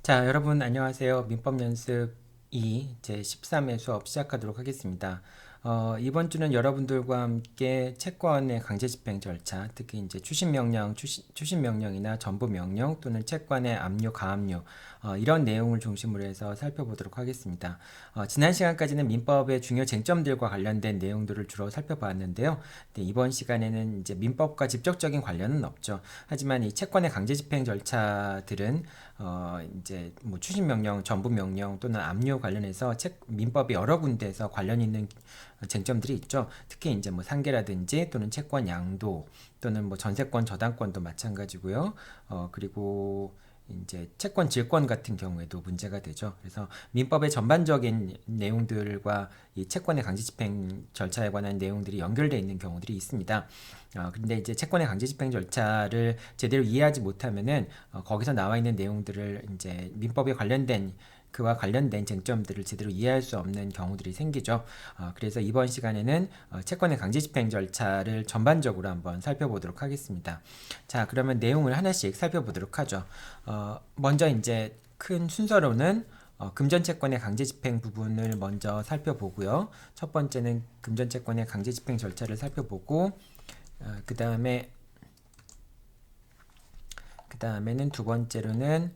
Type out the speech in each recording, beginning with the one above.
자, 여러분 안녕하세요. 민법 연습 2 제 13회 수업 시작하도록 하겠습니다. 이번 주는 여러분들과 함께 채권의 강제 집행 절차, 특히 이제 추심 명령, 추심 명령이나 전부 명령 또는 채권의 압류, 가압류 이런 내용을 중심으로 해서 살펴보도록 하겠습니다. 지난 시간까지는 민법의 중요 쟁점들과 관련된 내용들을 주로 살펴봤는데요. 네, 이번 시간에는 이제 민법과 직접적인 관련은 없죠. 하지만 이 채권의 강제 집행 절차들은 이제 뭐 추심 명령, 전부 명령 또는 압류 관련해서 민법이 여러 군데에서 관련 있는 쟁점들이 있죠. 특히 이제 뭐 상계라든지 또는 채권 양도 또는 뭐 전세권 저당권도 마찬가지고요. 그리고 이제 채권 질권 같은 경우에도 문제가 되죠. 그래서 민법의 전반적인 내용들과 이 채권의 강제 집행 절차에 관한 내용들이 연결되어 있는 경우들이 있습니다. 근데 이제 채권의 강제 집행 절차를 제대로 이해하지 못하면은 거기서 나와 있는 내용들을 이제 민법에 관련된 그와 관련된 쟁점들을 제대로 이해할 수 없는 경우들이 생기죠. 그래서 이번 시간에는 채권의 강제 집행 절차를 전반적으로 한번 살펴보도록 하겠습니다. 자, 그러면 내용을 하나씩 살펴보도록 하죠. 먼저 이제 큰 순서로는 금전채권의 강제집행 부분을 먼저 살펴보고요. 첫 번째는 금전채권의 강제집행 절차를 살펴보고 그 다음에는 두 번째로는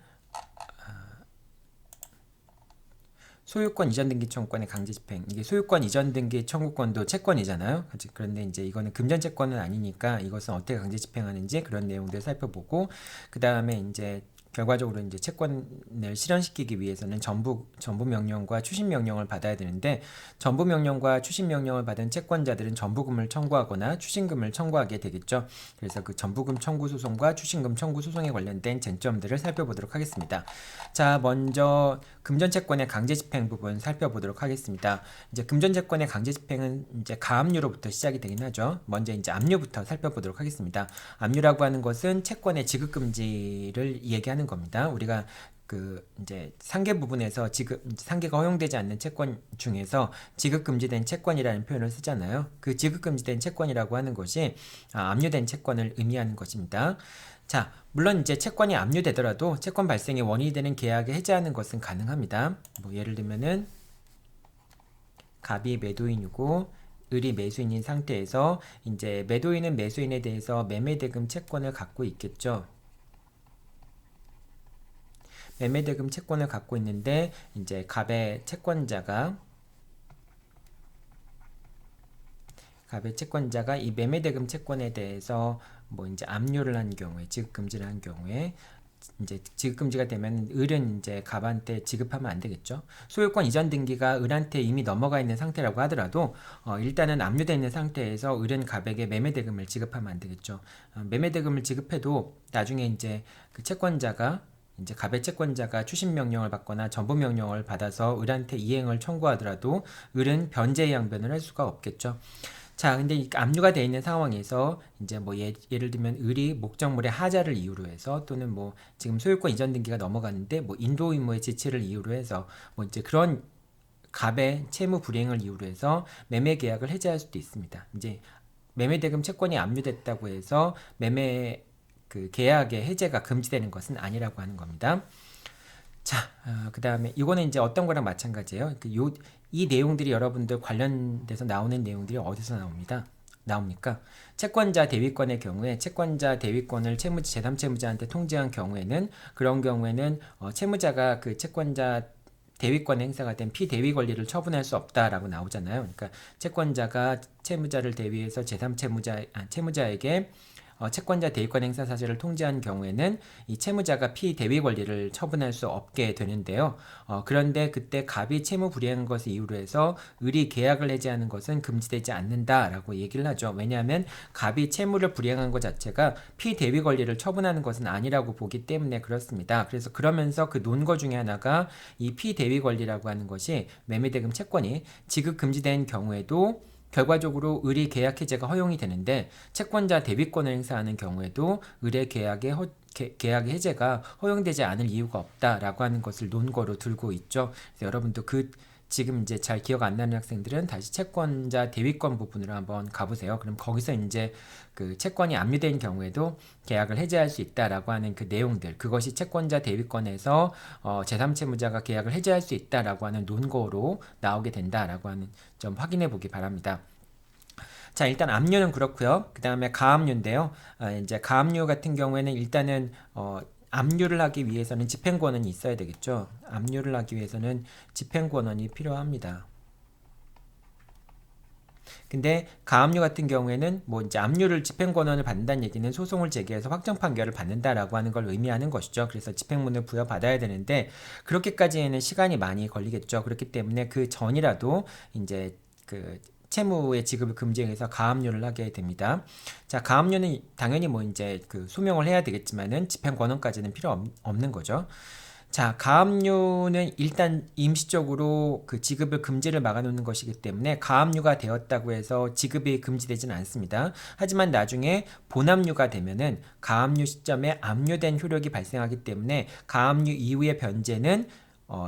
소유권 이전 등기 청구권의 강제 집행. 이게 소유권 이전 등기 청구권도 채권이잖아요. 그런데 이제 이거는 금전채권은 아니니까 이것은 어떻게 강제 집행하는지 그런 내용들을 살펴보고 그 다음에 이제 결과적으로 이제 채권을 실현시키기 위해서는 전부 명령과 추심 명령을 받아야 되는데 전부 명령과 추심 명령을 받은 채권자들은 전부금을 청구하거나 추심금을 청구하게 되겠죠. 그래서 그 전부금 청구 소송과 추심금 청구 소송에 관련된 쟁점들을 살펴보도록 하겠습니다. 자, 먼저 금전채권의 강제 집행 부분 살펴보도록 하겠습니다. 이제 금전채권의 강제 집행은 이제 가압류로부터 시작이 되긴 하죠. 먼저 이제 압류부터 살펴보도록 하겠습니다. 압류라고 하는 것은 채권의 지급 금지를 얘기하는 겁니다. 우리가 그 이제 상계 부분에서 상계가 허용되지 않는 채권 중에서 지급 금지된 채권이라는 표현을 쓰잖아요. 그 지급 금지된 채권이라고 하는 것이 압류된 채권을 의미하는 것입니다. 자, 물론 이제 채권이 압류되더라도 채권 발생의 원인이 되는 계약을 해지하는 것은 가능합니다. 뭐 예를 들면은 갑이 매도인이고 을이 매수인인 상태에서 이제 매도인은 매수인에 대해서 매매대금 채권을 갖고 있겠죠. 매매대금 채권을 갖고 있는데 이제 갑의 채권자가 이 매매대금 채권에 대해서 뭐 이제 압류를 한 경우에 지급 금지를 한 경우에 이제 지급 금지가 되면 을은 이제 갑한테 지급하면 안 되겠죠. 소유권 이전 등기가 을한테 이미 넘어가 있는 상태라고 하더라도 일단은 압류되어 있는 상태에서 을은 갑에게 매매대금을 지급하면 안 되겠죠. 매매대금을 지급해도 나중에 이제 그 채권자가 이제 갑의 채권자가 추심 명령을 받거나 전부 명령을 받아서 을한테 이행을 청구하더라도 을은 변제의 양변을 할 수가 없겠죠. 자, 근데 이 압류가 되어 있는 상황에서 이제 뭐 예를 들면 을이 목적물의 하자를 이유로 해서 또는 뭐 지금 소유권 이전 등기가 넘어갔는데 뭐 인도 의무의 지체를 이유로 해서 뭐 이제 그런 갑의 채무 불이행을 이유로 해서 매매 계약을 해지할 수도 있습니다. 이제 매매대금 채권이 압류됐다고 해서 매매 그 계약의 해제가 금지되는 것은 아니라고 하는 겁니다. 자, 그 다음에 이거는 이제 어떤 거랑 마찬가지예요. 이 내용들이 여러분들 관련돼서 나오는 내용들이 어디서 나옵니까? 채권자 대위권의 경우에 채권자 대위권을 제3채무자한테 통지한 경우에는 그런 경우에는 채무자가 그 채권자 대위권의 행사가 된 피대위 권리를 처분할 수 없다라고 나오잖아요. 그러니까 채권자가 채무자를 대위해서 채무자에게 채권자 대위권 행사 사실을 통지한 경우에는 이 채무자가 피대위 권리를 처분할 수 없게 되는데요. 그런데 그때 갑이 채무 불이행한 것을 이유로 해서 을이 계약을 해지하는 것은 금지되지 않는다라고 얘기를 하죠. 왜냐하면 갑이 채무를 불이행한 것 자체가 피대위 권리를 처분하는 것은 아니라고 보기 때문에 그렇습니다. 그래서 그러면서 그 논거 중에 하나가 이 피대위 권리라고 하는 것이 매매대금 채권이 지급 금지된 경우에도 결과적으로 을이 계약 해제가 허용이 되는데 채권자 대위권을 행사하는 경우에도 을의 계약의 해제가 허용되지 않을 이유가 없다라고 하는 것을 논거로 들고 있죠. 그래서 여러분도 그 지금 이제 잘 기억 안 나는 학생들은 다시 채권자 대위권 부분으로 한번 가보세요. 그럼 거기서 이제 그 채권이 압류된 경우에도 계약을 해제할 수 있다라고 하는 그 내용들, 그것이 채권자 대위권에서 제3채무자가 계약을 해제할 수 있다라고 하는 논거로 나오게 된다라고 하는 점 확인해 보기 바랍니다. 자, 일단 압류는 그렇고요. 그 다음에 가압류인데요. 이제 가압류 같은 경우에는 일단은 압류를 하기 위해서는 집행권원이 있어야 되겠죠. 압류를 하기 위해서는 집행권원이 필요합니다. 근데 가압류 같은 경우에는 뭐 이제 압류를 집행권원을 받는다는 얘기는 소송을 제기해서 확정 판결을 받는다라고 하는 걸 의미하는 것이죠. 그래서 집행문을 부여받아야 되는데 그렇게까지는 시간이 많이 걸리겠죠. 그렇기 때문에 그 전이라도 이제 그 채무의 지급을 금지해서 가압류를 하게 됩니다. 자, 가압류는 당연히 뭐 이제 그 소명을 해야 되겠지만은 집행권원까지는 필요 없는 거죠. 자, 가압류는 일단 임시적으로 그 지급을 금지를 막아놓는 것이기 때문에 가압류가 되었다고 해서 지급이 금지되지는 않습니다. 하지만 나중에 본압류가 되면은 가압류 시점에 압류된 효력이 발생하기 때문에 가압류 이후의 변제는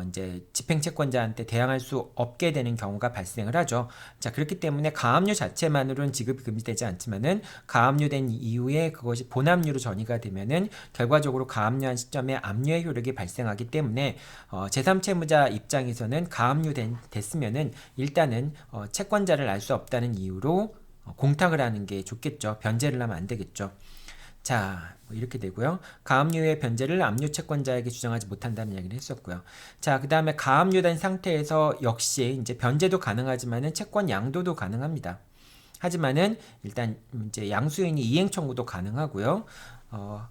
이제 집행채권자한테 대항할 수 없게 되는 경우가 발생을 하죠. 자, 그렇기 때문에 가압류 자체만으로는 지급이 금지되지 않지만은 가압류된 이후에 그것이 본압류로 전이가 되면은 결과적으로 가압류한 시점에 압류의 효력이 발생하기 때문에 제3채무자 입장에서는 됐으면은 일단은 채권자를 알 수 없다는 이유로 공탁을 하는 게 좋겠죠. 변제를 하면 안 되겠죠. 자, 뭐 이렇게 되고요. 가압류의 변제를 압류 채권자에게 주장하지 못한다는 이야기를 했었고요. 자, 그 다음에 가압류된 상태에서 역시 이제 변제도 가능하지만은 채권 양도도 가능합니다. 하지만은 일단 이제 양수인이 이행 청구도 가능하고요.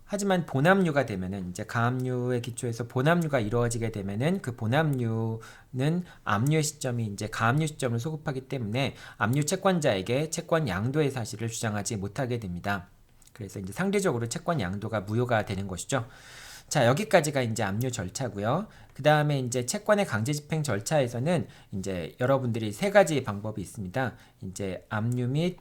하지만 본압류가 되면은 이제 가압류의 기초에서 본압류가 이루어지게 되면은 그 본압류는 압류의 시점이 이제 가압류 시점을 소급하기 때문에 압류 채권자에게 채권 양도의 사실을 주장하지 못하게 됩니다. 그래서 이제 상대적으로 채권 양도가 무효가 되는 것이죠. 자, 여기까지가 이제 압류 절차고요. 그 다음에 이제 채권의 강제 집행 절차에서는 이제 여러분들이 세 가지 방법이 있습니다. 이제 압류 및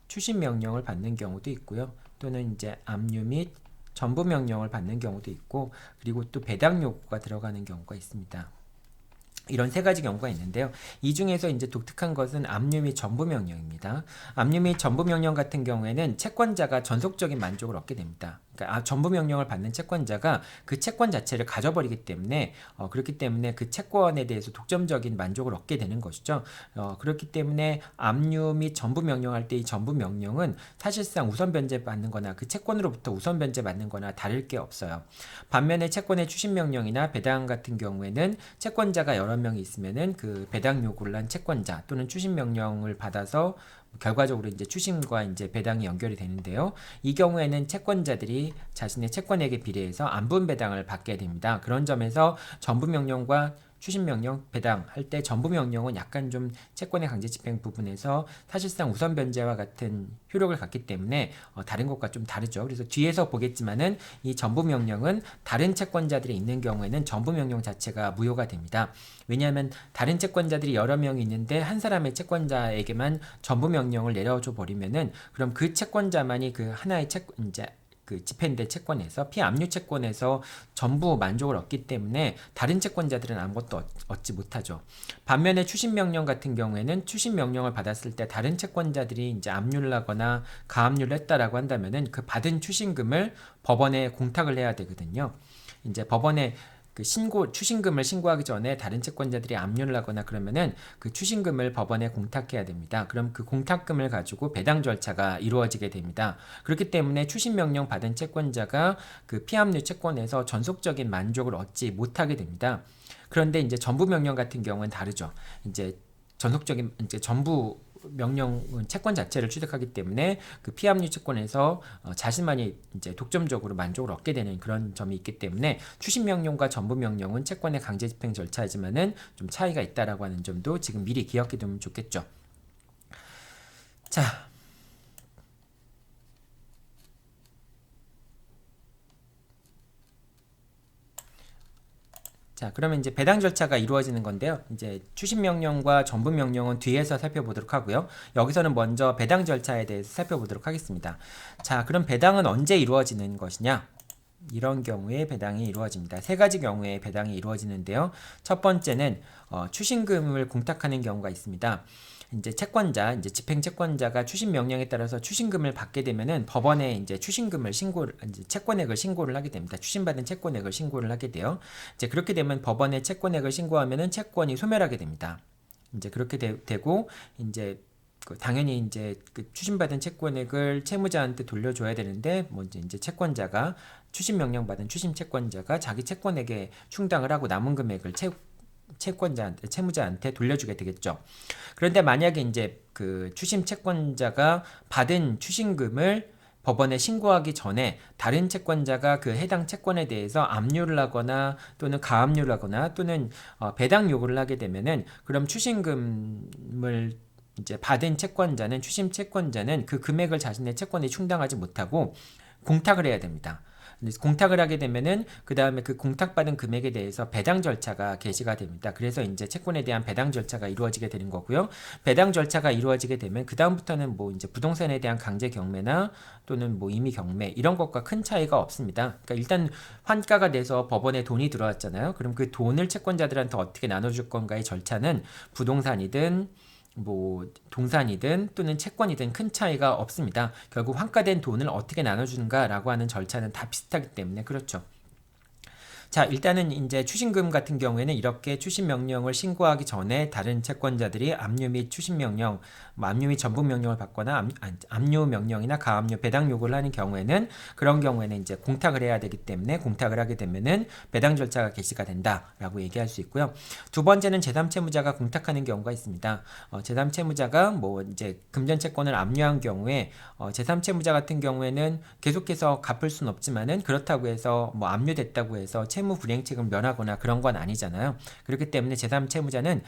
추심 명령을 받는 경우도 있고요. 또는 이제 압류 및 전부 명령을 받는 경우도 있고, 그리고 또 배당 요구가 들어가는 경우가 있습니다. 이런 세 가지 경우가 있는데요. 이 중에서 이제 독특한 것은 압류 및 전부 명령입니다. 압류 및 전부 명령 같은 경우에는 채권자가 전속적인 만족을 얻게 됩니다. 그러니까 전부 명령을 받는 채권자가 그 채권 자체를 가져버리기 때문에 그렇기 때문에 그 채권에 대해서 독점적인 만족을 얻게 되는 것이죠. 그렇기 때문에 압류 및 전부 명령할 때 이 전부 명령은 사실상 우선 변제 받는 거나 그 채권으로부터 우선 변제 받는 거나 다를 게 없어요. 반면에 채권의 추심 명령이나 배당 같은 경우에는 채권자가 여러 명이 있으면은 그 배당 요구를 한 채권자 또는 추심 명령을 받아서 결과적으로 이제 추심과 이제 배당이 연결이 되는데요. 이 경우에는 채권자들이 자신의 채권액에 비례해서 안분 배당을 받게 됩니다. 그런 점에서 전부 명령과 추심 명령, 배당 할 때 전부 명령은 약간 좀 채권의 강제 집행 부분에서 사실상 우선 변제와 같은 효력을 갖기 때문에 다른 것과 좀 다르죠. 그래서 뒤에서 보겠지만은 이 전부 명령은 다른 채권자들이 있는 경우에는 전부 명령 자체가 무효가 됩니다. 왜냐하면 다른 채권자들이 여러 명이 있는데 한 사람의 채권자에게만 전부 명령을 내려줘 버리면은 그럼 그 채권자만이 그 하나의 이제 그 집행된 채권에서 피압류 채권에서 전부 만족을 얻기 때문에 다른 채권자들은 아무것도 얻지 못하죠. 반면에 추심 명령 같은 경우에는 추심 명령을 받았을 때 다른 채권자들이 이제 압류를 하거나 가압류를 했다라고 한다면은 그 받은 추심금을 법원에 공탁을 해야 되거든요. 이제 법원에 그 추심금을 신고하기 전에 다른 채권자들이 압류를 하거나 그러면은 그 추심금을 법원에 공탁해야 됩니다. 그럼 그 공탁금을 가지고 배당 절차가 이루어지게 됩니다. 그렇기 때문에 추심명령 받은 채권자가 그 피압류 채권에서 전속적인 만족을 얻지 못하게 됩니다. 그런데 이제 전부 명령 같은 경우는 다르죠. 이제 전속적인 이제 전부 명령은 채권 자체를 취득하기 때문에 그 피압류 채권에서 자신만이 이제 독점적으로 만족을 얻게 되는 그런 점이 있기 때문에 추심 명령과 전부 명령은 채권의 강제 집행 절차이지만은 좀 차이가 있다라고 하는 점도 지금 미리 기억해 두면 좋겠죠. 자, 그러면 이제 배당 절차가 이루어지는 건데요. 이제 추심 명령과 전부 명령은 뒤에서 살펴보도록 하고요. 여기서는 먼저 배당 절차에 대해서 살펴보도록 하겠습니다. 자, 그럼 배당은 언제 이루어지는 것이냐? 이런 경우에 배당이 이루어집니다. 세 가지 경우에 배당이 이루어지는데요. 첫 번째는 추심금을 공탁하는 경우가 있습니다. 이제 채권자, 이제 집행 채권자가 추심 명령에 따라서 추심금을 받게 되면은 법원에 이제 추심금을 신고를, 이제 채권액을 신고를 하게 됩니다. 추심받은 채권액을 신고를 하게 돼요. 이제 그렇게 되면 법원에 채권액을 신고하면은 채권이 소멸하게 됩니다. 이제 그렇게 되고 이제 당연히 이제 그 추심받은 채권액을 채무자한테 돌려줘야 되는데 뭐 이제 채권자가 추심 명령 받은 추심 채권자가 자기 채권액에 충당을 하고 남은 금액을 채권자한테 채무자한테 돌려주게 되겠죠. 그런데 만약에 이제 그 추심 채권자가 받은 추심금을 법원에 신고하기 전에 다른 채권자가 그 해당 채권에 대해서 압류를 하거나 또는 가압류를 하거나 또는 배당 요구를 하게 되면은 그럼 추심금을 이제 받은 채권자는 추심 채권자는 그 금액을 자신의 채권에 충당하지 못하고 공탁을 해야 됩니다. 공탁을 하게 되면은 그 다음에 그 공탁받은 금액에 대해서 배당 절차가 개시가 됩니다. 그래서 이제 채권에 대한 배당 절차가 이루어지게 되는 거고요. 배당 절차가 이루어지게 되면 그 다음부터는 뭐 이제 부동산에 대한 강제 경매나 또는 뭐 임의 경매 이런 것과 큰 차이가 없습니다. 그러니까 일단 환가가 돼서 법원에 돈이 들어왔잖아요. 그럼 그 돈을 채권자들한테 어떻게 나눠줄 건가의 절차는 부동산이든 뭐 동산이든 또는 채권이든 큰 차이가 없습니다. 결국 환가된 돈을 어떻게 나눠주는가라고 하는 절차는 다 비슷하기 때문에 그렇죠. 자, 일단은 이제 추심금 같은 경우에는 이렇게 추심 명령을 신고하기 전에 다른 채권자들이 압류 및 추심 명령, 압류 및 전부 명령을 받거나 압류 명령이나 가압류 배당 요구를 하는 경우에는 그런 경우에는 이제 공탁을 해야 되기 때문에 공탁을 하게 되면은 배당 절차가 개시가 된다라고 얘기할 수 있고요. 두 번째는 제3채무자가 공탁하는 경우가 있습니다. 제3채무자가 뭐 이제 금전 채권을 압류한 경우에 제3채무자 같은 경우에는 계속해서 갚을 수는 없지만은 그렇다고 해서 뭐 압류됐다고 해서 채무 불이행책임을 면하거나 그런 건 아니잖아요. 그렇기 때문에 제3채무자는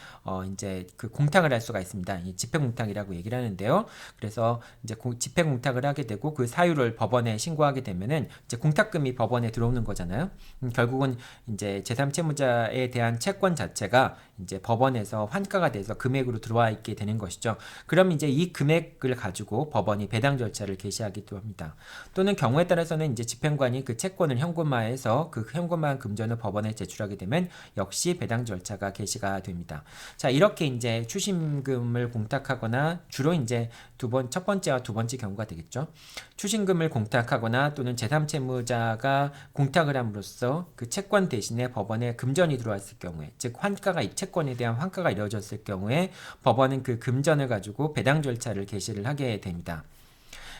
이제 그 공탁을 할 수가 있습니다. 이 집행공탁이라고 얘기를 하는데요. 그래서 이제 집행공탁을 하게 되고 그 사유를 법원에 신고하게 되면은 이제 공탁금이 법원에 들어오는 거잖아요. 결국은 이제 제3채무자에 대한 채권 자체가 이제 법원에서 환가가 돼서 금액으로 들어와 있게 되는 것이죠. 그럼 이제 이 금액을 가지고 법원이 배당 절차를 개시하기도 합니다. 또는 경우에 따라서는 이제 집행관이 그 채권을 현금화해서 그 현금화한 금전을 법원에 제출하게 되면 역시 배당 절차가 개시가 됩니다. 자, 이렇게 이제 추심금을 공탁하거나 주로 이제 첫 번째와 두 번째 경우가 되겠죠. 추심금을 공탁하거나 또는 제3채무자가 공탁을 함으로써 그 채권 대신에 법원에 금전이 들어왔을 경우에, 즉 환가가 이 채권에 대한 환가가 이루어졌을 경우에 법원은 그 금전을 가지고 배당 절차를 개시를 하게 됩니다.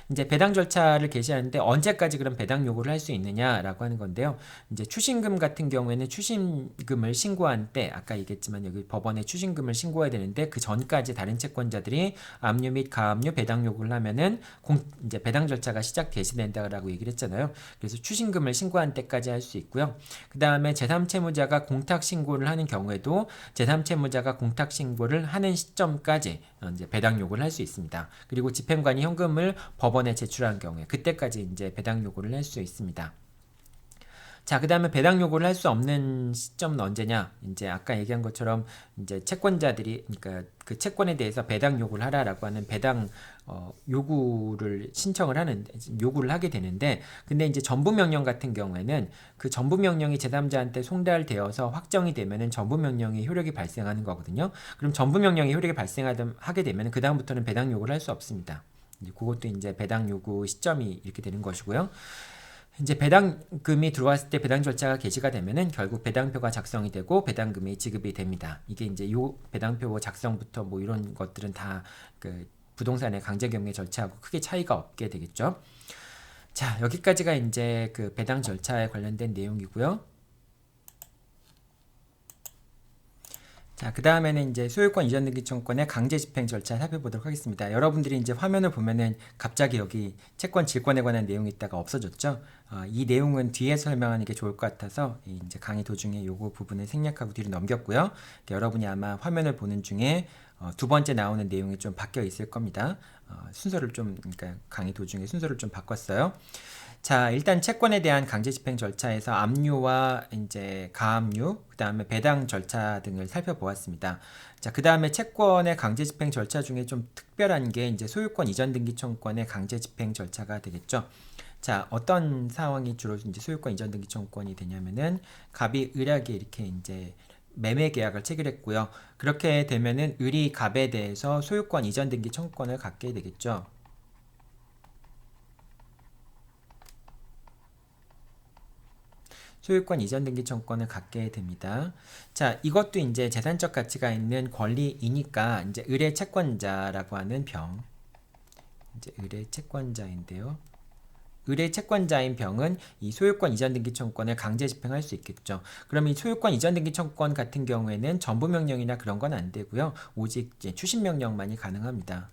이제 배당 절차를 개시하는데 언제까지 그럼 배당 요구를 할 수 있느냐라고 하는 건데요. 이제 추심금 같은 경우에는 추심금을 신고한 때 아까 얘기했지만 여기 법원에 추심금을 신고해야 되는데 그 전까지 다른 채권자들이 압류 및 가압류 배당 요구를 하면은 이제 배당 절차가 시작 개시된다라고 얘기를 했잖아요. 그래서 추심금을 신고한 때까지 할 수 있고요. 그 다음에 제3채무자가 공탁 신고를 하는 경우에도 제3채무자가 공탁 신고를 하는 시점까지 이제 배당 요구를 할 수 있습니다. 그리고 집행관이 현금을 법원에 제출한 경우에 그때까지 이제 배당 요구를 할 수 있습니다. 자, 그 다음에 배당 요구를 할 수 없는 시점은 언제냐? 이제 아까 얘기한 것처럼 이제 채권자들이 그러니까 그 채권에 대해서 배당 요구를 하라라고 하는 배당 요구를 요구를 하게 되는데 근데 이제 전부 명령 같은 경우에는 그 전부 명령이 제3자한테 송달되어서 확정이 되면은 전부 명령의 효력이 발생하는 거거든요. 그럼 전부 명령의 효력이 발생하게 되면 그 다음부터는 배당 요구를 할 수 없습니다. 그것도 이제 배당 요구 시점이 이렇게 되는 것이고요. 이제 배당금이 들어왔을 때 배당 절차가 개시가 되면은 결국 배당표가 작성이 되고 배당금이 지급이 됩니다. 이게 이제 요 배당표 작성부터 뭐 이런 것들은 다 그 부동산의 강제경매 절차하고 크게 차이가 없게 되겠죠. 자, 여기까지가 이제 그 배당 절차에 관련된 내용이고요. 자, 그 다음에는 이제 소유권 이전 등기 청구권의 강제 집행 절차 살펴보도록 하겠습니다. 여러분들이 이제 화면을 보면은 갑자기 여기 채권 질권에 관한 내용이 있다가 없어졌죠. 이 내용은 뒤에서 설명하는 게 좋을 것 같아서 이제 강의 도중에 요거 부분을 생략하고 뒤로 넘겼고요. 여러분이 아마 화면을 보는 중에 두 번째 나오는 내용이 좀 바뀌어 있을 겁니다. 순서를 좀 그러니까 강의 도중에 순서를 좀 바꿨어요. 자, 일단 채권에 대한 강제 집행 절차에서 압류와 이제 가압류, 그 다음에 배당 절차 등을 살펴보았습니다. 자, 그 다음에 채권의 강제 집행 절차 중에 좀 특별한 게 이제 소유권 이전 등기 청구권의 강제 집행 절차가 되겠죠. 자, 어떤 상황이 주로 이제 소유권 이전 등기 청구권이 되냐면은 갑이 을에게 이렇게 이제 매매 계약을 체결했고요. 그렇게 되면은 을이 갑에 대해서 소유권 이전 등기 청구권을 갖게 되겠죠. 소유권 이전 등기 청구권을 갖게 됩니다. 자, 이것도 이제 재산적 가치가 있는 권리이니까 이제 을의 채권자라고 하는 병, 이제 을의 채권자인데요. 을의 채권자인 병은 이 소유권 이전 등기 청구권을 강제 집행할 수 있겠죠. 그럼 이 소유권 이전 등기 청구권 같은 경우에는 전부 명령이나 그런 건 안 되고요. 오직 이제 추심 명령만이 가능합니다.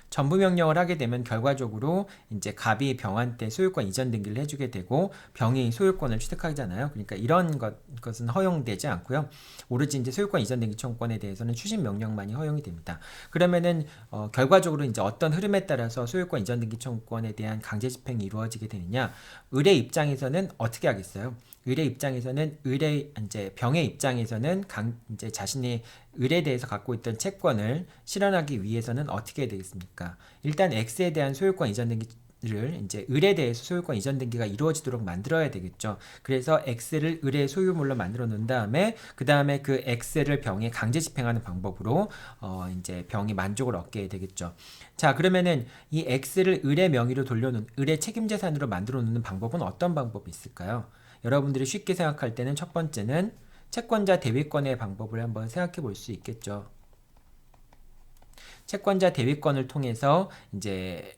전부 명령을 하게 되면 결과적으로 이제 갑이 병한테 소유권 이전 등기를 해주게 되고 병이 소유권을 취득하잖아요. 그러니까 이런 것은 허용되지 않고요. 오로지 이제 소유권 이전 등기 청구권에 대해서는 추심 명령만이 허용이 됩니다. 그러면은 결과적으로 이제 어떤 흐름에 따라서 소유권 이전 등기 청구권에 대한 강제 집행이 이루어지게 되느냐? 을의 입장에서는 어떻게 하겠어요? 을의 입장에서는 을의 이제 병의 입장에서는 이제 자신이 을에 대해서 갖고 있던 채권을 실현하기 위해서는 어떻게 해야 되겠습니까? 일단 X에 대한 소유권 이전 등기를 이제 을에 대해서 소유권 이전 등기가 이루어지도록 만들어야 되겠죠. 그래서 X를 을의 소유물로 만들어 놓은 다음에 그 다음에 그 X를 병에 강제 집행하는 방법으로 이제 병이 만족을 얻게 되겠죠. 자, 그러면은 이 X를 을의 명의로 돌려놓은 을의 책임재산으로 만들어 놓는 방법은 어떤 방법이 있을까요? 여러분들이 쉽게 생각할 때는 첫 번째는 채권자 대위권의 방법을 한번 생각해 볼 수 있겠죠. 채권자 대위권을 통해서 이제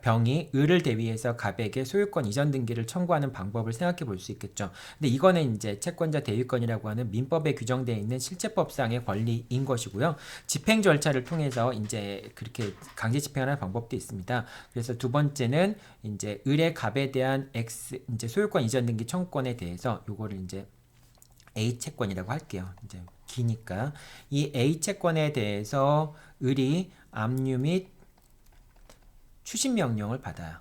병이 을을 대위해서 갑에게 소유권 이전 등기를 청구하는 방법을 생각해 볼 수 있겠죠. 근데 이거는 이제 채권자 대위권이라고 하는 민법에 규정되어 있는 실체법상의 권리인 것이고요. 집행 절차를 통해서 이제 그렇게 강제 집행하는 방법도 있습니다. 그래서 두 번째는 이제 을의 갑에 대한 X 이제 소유권 이전 등기 청구권에 대해서 요거를 이제 A 채권이라고 할게요. 이제 기니까 이 A 채권에 대해서 을이 압류 및 추심 명령을 받아요.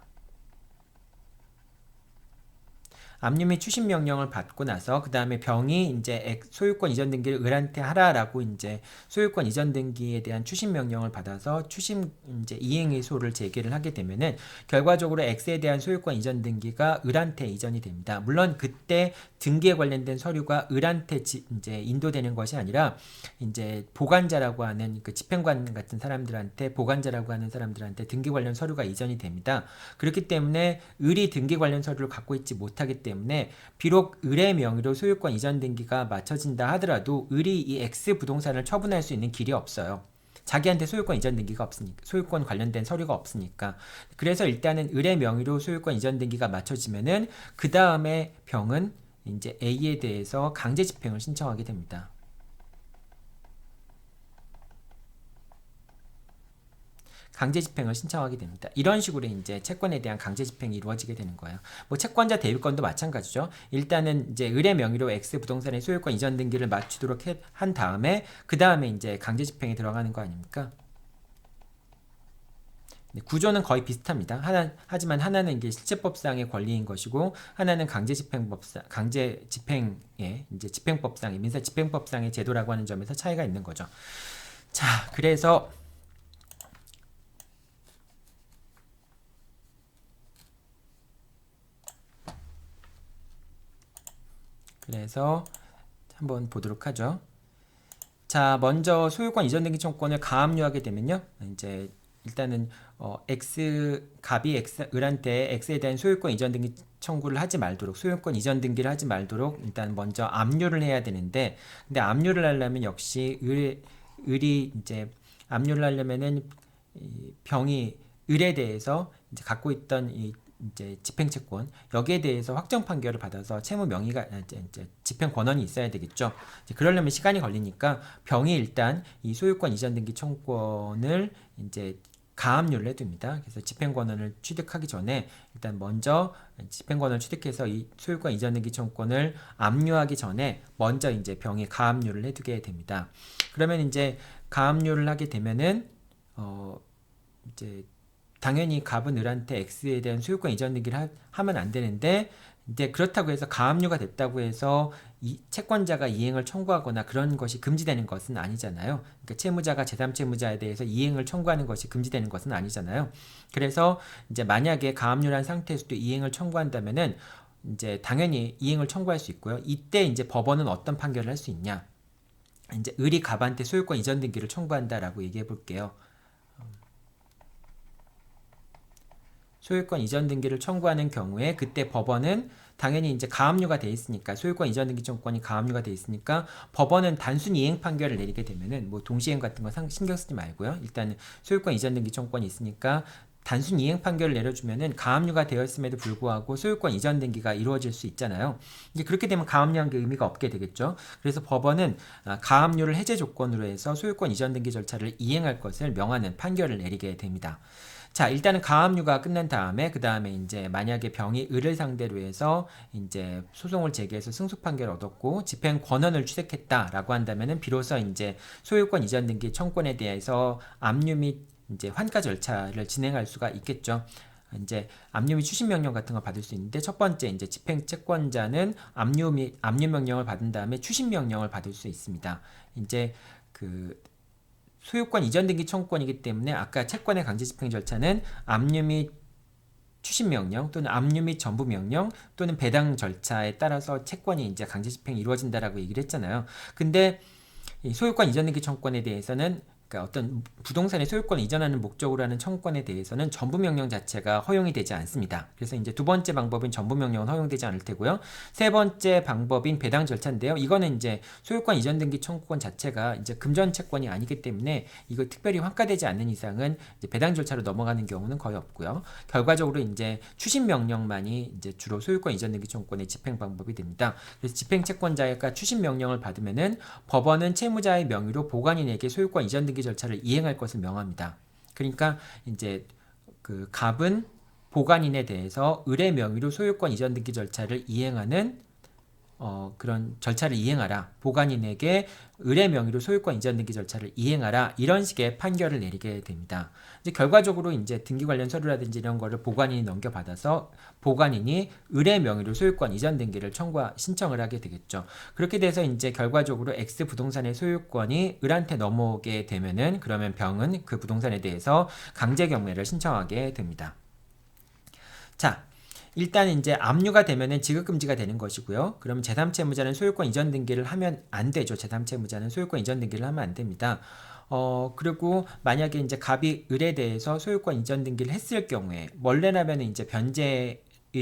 압류 및 추심 명령을 받고 나서 그 다음에 병이 이제 소유권 이전 등기를 을한테 하라라고 이제 소유권 이전 등기에 대한 추심 명령을 받아서 추심 이제 이행의소를 제기를 하게 되면은 결과적으로 X에 대한 소유권 이전 등기가 을한테 이전이 됩니다. 물론 그때 등기에 관련된 서류가 을한테 이제 인도되는 것이 아니라 이제 보관자라고 하는 그 집행관 같은 사람들한테 보관자라고 하는 사람들한테 등기 관련 서류가 이전이 됩니다. 그렇기 때문에 을이 등기 관련 서류를 갖고 있지 못하기 때문에 비록 을의 명의로 소유권 이전 등기가 마쳐진다 하더라도 을이 이 X 부동산을 처분할 수 있는 길이 없어요. 자기한테 소유권 이전 등기가 없으니까, 소유권 관련된 서류가 없으니까. 그래서 일단은 을의 명의로 소유권 이전 등기가 마쳐지면은 그 다음에 병은 이제 A에 대해서 강제 집행을 신청하게 됩니다. 강제 집행을 신청하게 됩니다. 이런 식으로 이제 채권에 대한 강제 집행이 이루어지게 되는 거예요. 뭐 채권자 대위권도 마찬가지죠. 일단은 이제 을의 명의로 X 부동산의 소유권 이전 등기를 마치도록 한 다음에 그 다음에 이제 강제 집행에 들어가는 거 아닙니까? 네, 구조는 거의 비슷합니다. 하지만 하나는 이게 실체법상의 권리인 것이고 하나는 강제 집행의 이제 집행법상의 민사 집행법상의 제도라고 하는 점에서 차이가 있는 거죠. 자, 그래서 한번 보도록 하죠. 자, 먼저 소유권 이전 등기 청구권을 가압류하게 되면요. 이제 일단은 갑이 을한테 X에 대한 소유권 이전 등기 청구를 하지 말도록 소유권 이전 등기를 하지 말도록 일단 먼저 압류를 해야 되는데 근데 압류를 하려면 역시 을이 이제 압류를 하려면은 병이 을에 대해서 이제 갖고 있던 이 이제 집행채권 여기에 대해서 확정 판결을 받아서 채무 명의가 이제 집행 권한이 있어야 되겠죠. 이제 그러려면 시간이 걸리니까 병이 일단 이 소유권 이전 등기 청구권을 이제 가압류를 해둡니다. 그래서 집행 권한을 취득하기 전에 일단 먼저 집행 권한을 취득해서 이 소유권 이전 등기 청구권을 압류하기 전에 먼저 이제 병이 가압류를 해두게 됩니다. 그러면 이제 가압류를 하게 되면은 이제 당연히 갑은 을한테 X에 대한 소유권 이전 등기를 하면 안 되는데, 이제 그렇다고 해서 가압류가 됐다고 해서 이 채권자가 이행을 청구하거나 그런 것이 금지되는 것은 아니잖아요. 그러니까 채무자가 제3채무자에 대해서 이행을 청구하는 것이 금지되는 것은 아니잖아요. 그래서 이제 만약에 가압류란 상태에서도 이행을 청구한다면은 이제 당연히 이행을 청구할 수 있고요. 이때 이제 법원은 어떤 판결을 할 수 있냐? 이제 을이 갑한테 소유권 이전 등기를 청구한다라고 얘기해 볼게요. 소유권 이전 등기를 청구하는 경우에 그때 법원은 당연히 이제 가압류가 돼 있으니까, 소유권 이전 등기 청구권이 가압류가 돼 있으니까 법원은 단순 이행 판결을 내리게 되면은 뭐 동시행 같은 거 신경 쓰지 말고요. 일단 소유권 이전 등기 청구권이 있으니까 단순 이행 판결을 내려주면은 가압류가 되어 있음에도 불구하고 소유권 이전 등기가 이루어질 수 있잖아요. 이제 그렇게 되면 가압류한 게 의미가 없게 되겠죠. 그래서 법원은 가압류를 해제 조건으로 해서 소유권 이전 등기 절차를 이행할 것을 명하는 판결을 내리게 됩니다. 자, 일단은 가압류가 끝난 다음에 그 다음에 이제 만약에 병이 을을 상대로 해서 이제 소송을 제기해서 승소 판결을 얻었고 집행 권한을 취득했다라고 한다면은 비로소 이제 소유권 이전 등기 청구권에 대해서 압류 및 이제 환가 절차를 진행할 수가 있겠죠. 이제 압류 및 추심 명령 같은 걸 받을 수 있는데, 첫 번째 이제 집행 채권자는 압류 명령을 받은 다음에 추심 명령을 받을 수 있습니다. 이제 그 소유권 이전 등기 청구권이기 때문에 아까 채권의 강제 집행 절차는 압류 및 추심 명령 또는 압류 및 전부 명령 또는 배당 절차에 따라서 채권이 이제 강제 집행이 이루어진다라고 얘기를 했잖아요. 근데 이 소유권 이전 등기 청구권에 대해서는, 그러니까 어떤 부동산의 소유권을 이전하는 목적으로 하는 청구권에 대해서는 전부 명령 자체가 허용이 되지 않습니다. 그래서 이제 두 번째 방법인 전부 명령은 허용되지 않을 테고요. 세 번째 방법인 배당 절차인데요. 이거는 이제 소유권 이전 등기 청구권 자체가 이제 금전 채권이 아니기 때문에 이거 특별히 환가되지 않는 이상은 이제 배당 절차로 넘어가는 경우는 거의 없고요. 결과적으로 이제 추심 명령만이 이제 주로 소유권 이전 등기 청구권의 집행 방법이 됩니다. 그래서 집행 채권자가 추심 명령을 받으면은 법원은 채무자의 명의로 보관인에게 소유권 이전 등기 절차를 이행할 것을 명합니다. 그러니까 이제 그 갑은 보관인에 대해서 을의 명의로 소유권 이전 등기 절차를 이행하는 그런 절차를 이행하라, 보관인에게 을의 명의로 소유권 이전 등기 절차를 이행하라, 이런 식의 판결을 내리게 됩니다. 이제 결과적으로 이제 등기 관련 서류라든지 이런 거를 보관인이 넘겨받아서 보관인이 을의 명의로 소유권 이전 등기를 신청을 하게 되겠죠. 그렇게 돼서 이제 결과적으로 X 부동산의 소유권이 을한테 넘어오게 되면은, 그러면 병은 그 부동산에 대해서 강제 경매를 신청하게 됩니다. 자, 일단 이제 압류가 되면은 지급금지가 되는 것이고요. 그러면 제3채무자는 소유권 이전 등기를 하면 안 되죠. 제3채무자는 소유권 이전 등기를 하면 안 됩니다. 그리고 만약에 이제 갑이 을에 대해서 소유권 이전 등기를 했을 경우에, 원래라면 이제 변제의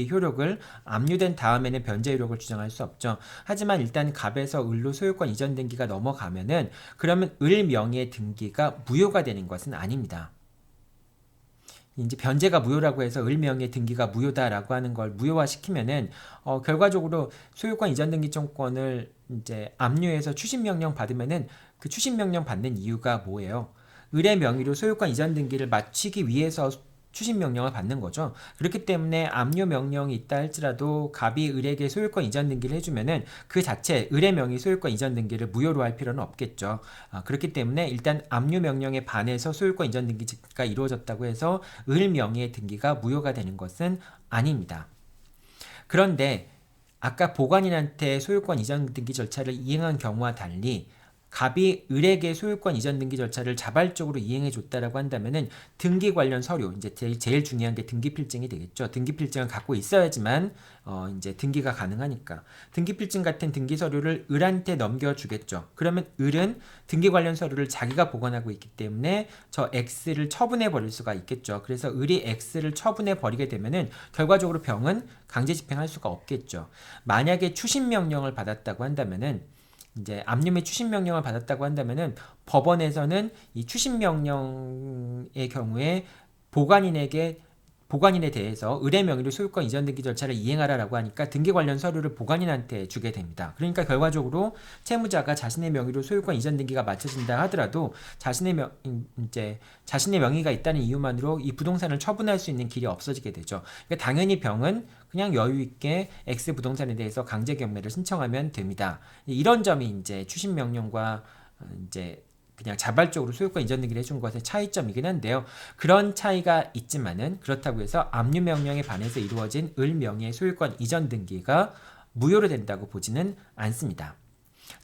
효력을 압류된 다음에는 변제 효력을 주장할 수 없죠. 하지만 일단 갑에서 을로 소유권 이전 등기가 넘어가면은, 그러면 을 명의의 등기가 무효가 되는 것은 아닙니다. 이제 변제가 무효라고 해서 을 명의 등기가 무효다라고 하는 걸 무효화시키면은 결과적으로 소유권 이전 등기 청구권을 이제 압류해서 추심 명령 받으면은, 그 추심 명령 받는 이유가 뭐예요? 을의 명의로 소유권 이전 등기를 마치기 위해서 추심 명령을 받는 거죠. 그렇기 때문에 압류 명령이 있다 할지라도 갑이 을에게 소유권 이전 등기를 해주면은 그 자체 을의 명의 소유권 이전 등기를 무효로 할 필요는 없겠죠. 그렇기 때문에 일단 압류 명령에 반해서 소유권 이전 등기가 이루어졌다고 해서 을 명의의 등기가 무효가 되는 것은 아닙니다. 그런데 아까 보관인한테 소유권 이전 등기 절차를 이행한 경우와 달리 갑이 을에게 소유권 이전 등기 절차를 자발적으로 이행해 줬다라고 한다면은 등기 관련 서류, 이제 제일 중요한 게 등기 필증이 되겠죠. 등기 필증을 갖고 있어야지만 이제 등기가 가능하니까 등기 필증 같은 등기 서류를 을한테 넘겨주겠죠. 그러면 을은 등기 관련 서류를 자기가 보관하고 있기 때문에 저 X를 처분해 버릴 수가 있겠죠. 그래서 을이 X를 처분해 버리게 되면은 결과적으로 병은 강제 집행할 수가 없겠죠. 만약에 추심 명령을 받았다고 한다면은, 이제 압류 및 추심 명령을 받았다고 한다면은 법원에서는 이 추심 명령의 경우에 보관인에 대해서 을의 명의로 소유권 이전 등기 절차를 이행하라라고 하니까 등기 관련 서류를 보관인한테 주게 됩니다. 그러니까 결과적으로 채무자가 자신의 명의로 소유권 이전 등기가 마쳐진다 하더라도 자신의 명의가 있다는 이유만으로 이 부동산을 처분할 수 있는 길이 없어지게 되죠. 그러니까 당연히 병은 그냥 여유 있게 X 부동산에 대해서 강제 경매를 신청하면 됩니다. 이런 점이 이제 추심 명령과 이제 그냥 자발적으로 소유권 이전 등기를 해준 것의 차이점이긴 한데요. 그런 차이가 있지만은 그렇다고 해서 압류 명령에 반해서 이루어진 을 명의의 소유권 이전 등기가 무효로 된다고 보지는 않습니다.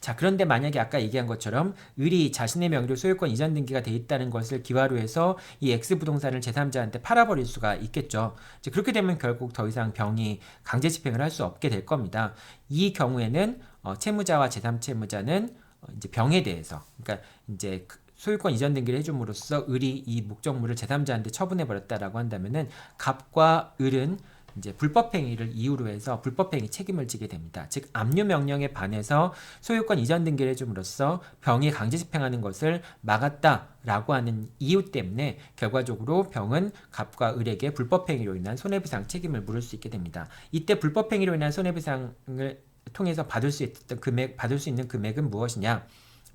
자, 그런데 만약에 아까 얘기한 것처럼 을이 자신의 명의로 소유권 이전 등기가 돼 있다는 것을 기화로 해서 이 X 부동산을 제3자한테 팔아버릴 수가 있겠죠. 이제 그렇게 되면 결국 더 이상 병이 강제 집행을 할 수 없게 될 겁니다. 이 경우에는 채무자와 제3채무자는 이제 병에 대해서, 그러니까 이제 소유권 이전 등기를 해줌으로써 을이 이 목적물을 제3자한테 처분해 버렸다라고 한다면은 갑과 을은 이제 불법행위를 이유로 해서 불법행위 책임을 지게 됩니다. 즉 압류 명령에 반해서 소유권 이전 등기를 해줌으로써 병이 강제 집행하는 것을 막았다라고 하는 이유 때문에 결과적으로 병은 갑과 을에게 불법행위로 인한 손해배상 책임을 물을 수 있게 됩니다. 이때 불법행위로 인한 손해배상을 통해서 받을 수 있는 금액은 무엇이냐?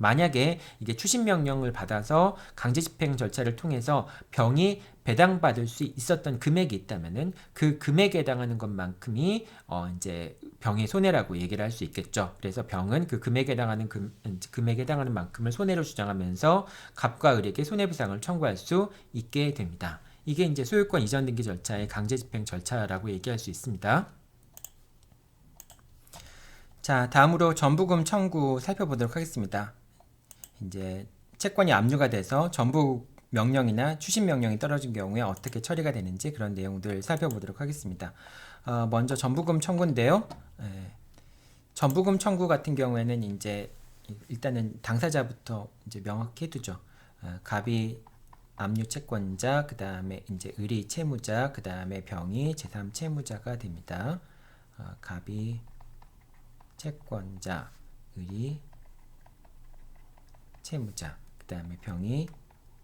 만약에 이게 추심 명령을 받아서 강제 집행 절차를 통해서 병이 배당받을 수 있었던 금액이 있다면은 그 금액에 해당하는 것만큼이 이제 병의 손해라고 얘기를 할 수 있겠죠. 그래서 병은 그 금액에 해당하는 금액에 해당하는 만큼을 손해로 주장하면서 갑과 을에게 손해배상을 청구할 수 있게 됩니다. 이게 이제 소유권 이전 등기 절차의 강제 집행 절차라고 얘기할 수 있습니다. 자, 다음으로 전부금 청구 살펴보도록 하겠습니다. 이제 채권이 압류가 돼서 전부 명령이나 추심 명령이 떨어진 경우에 어떻게 처리가 되는지 그런 내용들 살펴보도록 하겠습니다. 먼저 전부금 청구인데요. 전부금 청구 같은 경우에는 이제 일단은 당사자부터 이제 명확히 해두죠. 갑이 압류 채권자, 그 다음에 이제 을이 채무자, 그 다음에 병이 제3 채무자가 됩니다. 갑이 채권자, 을이 채무자, 그 다음에 병이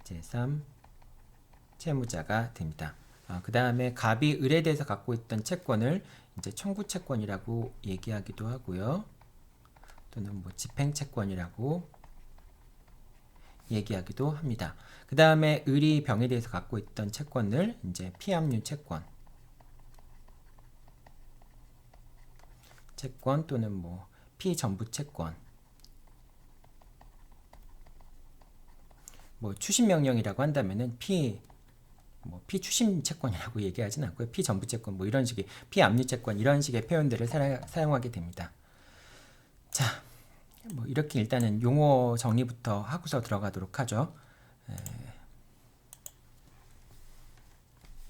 제3 채무자가 됩니다. 그 다음에 갑이 을에 대해서 갖고 있던 채권을 이제 청구 채권이라고 얘기하기도 하고요. 또는 뭐 집행 채권이라고 얘기하기도 합니다. 그 다음에 을이 병에 대해서 갖고 있던 채권을 이제 피압류 채권 또는 뭐 피전부 채권, 뭐 추심 명령이라고 한다면은 피추심 채권이라고 얘기하진 않고요. 피전부 채권 뭐 이런 식의 피압류 채권 이런 식의 표현들을 사용하게 됩니다. 자, 뭐 이렇게 일단은 용어 정리부터 하고서 들어가도록 하죠.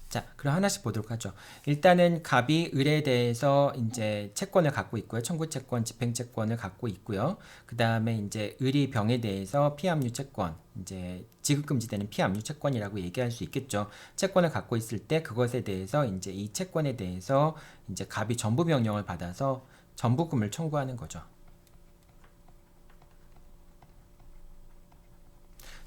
자, 그럼 하나씩 보도록 하죠. 일단은 갑이 을에 대해서 이제 채권을 갖고 있고요. 청구 채권, 집행 채권을 갖고 있고요. 그 다음에 이제 을이 병에 대해서 피압류 채권, 이제 지급 금지되는 피압류 채권이라고 얘기할 수 있겠죠. 채권을 갖고 있을 때 그것에 대해서 이제 이 채권에 대해서 이제 갑이 전부 명령을 받아서 전부금을 청구하는 거죠.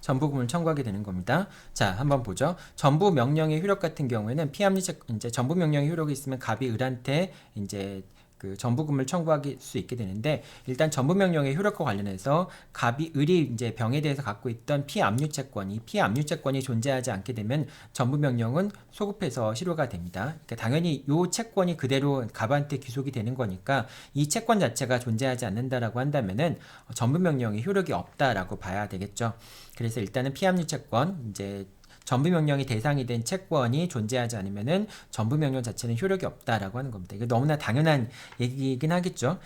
전부금을 청구하게 되는 겁니다. 자, 한번 보죠. 전부 명령의 효력 같은 경우에는 피압류 이제 전부 명령의 효력이 있으면 갑이 을한테 이제 그 전부금을 청구할 수 있게 되는데, 일단 전부 명령의 효력과 관련해서 갑이 을이 이제 병에 대해서 갖고 있던 피압류 채권, 이 피압류 채권이 존재하지 않게 되면 전부 명령은 소급해서 실효가 됩니다. 그러니까 당연히 이 채권이 그대로 갑한테 귀속이 되는 거니까 이 채권 자체가 존재하지 않는다라고 한다면은 전부 명령이 효력이 없다라고 봐야 되겠죠. 그래서 일단은 피압류 채권, 이제 전부 명령이 대상이 된 채권이 존재하지 않으면은 전부 명령 자체는 효력이 없다라고 하는 겁니다. 이거 너무나 당연한 얘기이긴 하겠죠.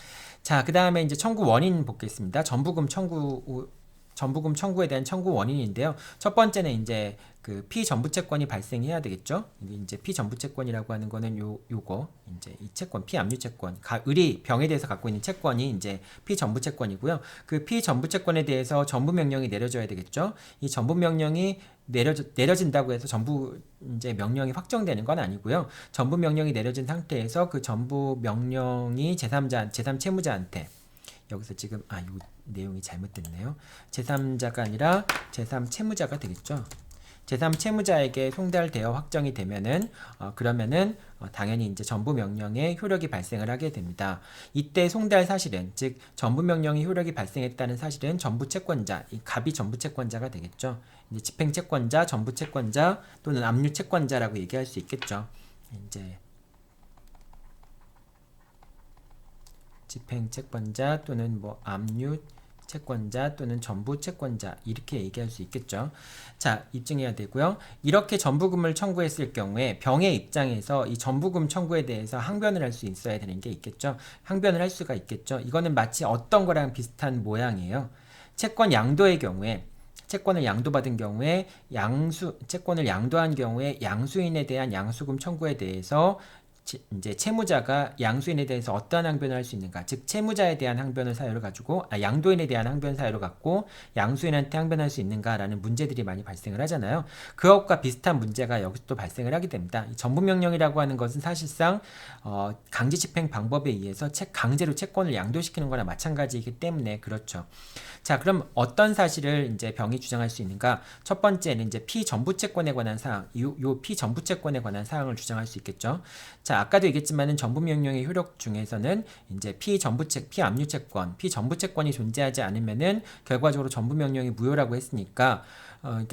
자, 그 다음에 이제 청구 원인 보겠습니다. 전부금 청구에 대한 청구 원인인데요. 첫 번째는 이제 그 피전부채권이 발생해야 되겠죠. 이제 피전부채권이라고 하는 거는 요거 이제 이 채권 피압류채권, 을이 병에 대해서 갖고 있는 채권이 이제 피전부채권이고요. 그 피전부채권에 대해서 전부 명령이 내려져야 되겠죠. 이 전부 명령이 내려진다고 해서 전부 이제 명령이 확정되는 건 아니고요. 전부 명령이 내려진 상태에서 그 전부 명령이 제3 채무자한테, 여기서 지금 이 내용이 잘못됐네요. 제3자가 아니라 제3 채무자가 되겠죠. 제3 채무자에게 송달되어 확정이 되면은 그러면은 당연히 이제 전부 명령의 효력이 발생을 하게 됩니다. 이때 송달 사실은, 즉 전부 명령의 효력이 발생했다는 사실은 전부 채권자, 이 갑이 전부 채권자가 되겠죠. 이제 집행 채권자, 전부 채권자 또는 압류 채권자라고 얘기할 수 있겠죠. 이제 집행 채권자 또는 뭐 압류 채권자 또는 전부 채권자 이렇게 얘기할 수 있겠죠. 자, 입증해야 되고요. 이렇게 전부금을 청구했을 경우에 병의 입장에서 이 전부금 청구에 대해서 항변을 할 수 있어야 되는 게 있겠죠. 항변을 할 수가 있겠죠. 이거는 마치 어떤 거랑 비슷한 모양이에요. 채권 양도의 경우에 채권을 양도받은 경우에 채권을 양도한 경우에 양수인에 대한 양수금 청구에 대해서 이제 채무자가 양수인에 대해서 어떠한 항변을 할 수 있는가, 즉 채무자에 대한 항변을 사유로 가지고 양도인에 대한 항변 사유로 갖고 양수인한테 항변할 수 있는가라는 문제들이 많이 발생을 하잖아요. 그것과 비슷한 문제가 여기서 또 발생을 하게 됩니다. 전부명령이라고 하는 것은 사실상 강제집행 방법에 의해서 강제로 채권을 양도시키는 거나 마찬가지이기 때문에 그렇죠. 자, 그럼 어떤 사실을 이제 병이 주장할 수 있는가? 첫 번째는 이제 피전부채권에 관한 사항, 요 피전부채권에 관한 사항을 주장할 수 있겠죠. 자, 아까도 얘기했지만은 전부명령의 효력 중에서는 이제 피압류채권, 피전부채권이 존재하지 않으면은 결과적으로 전부명령이 무효라고 했으니까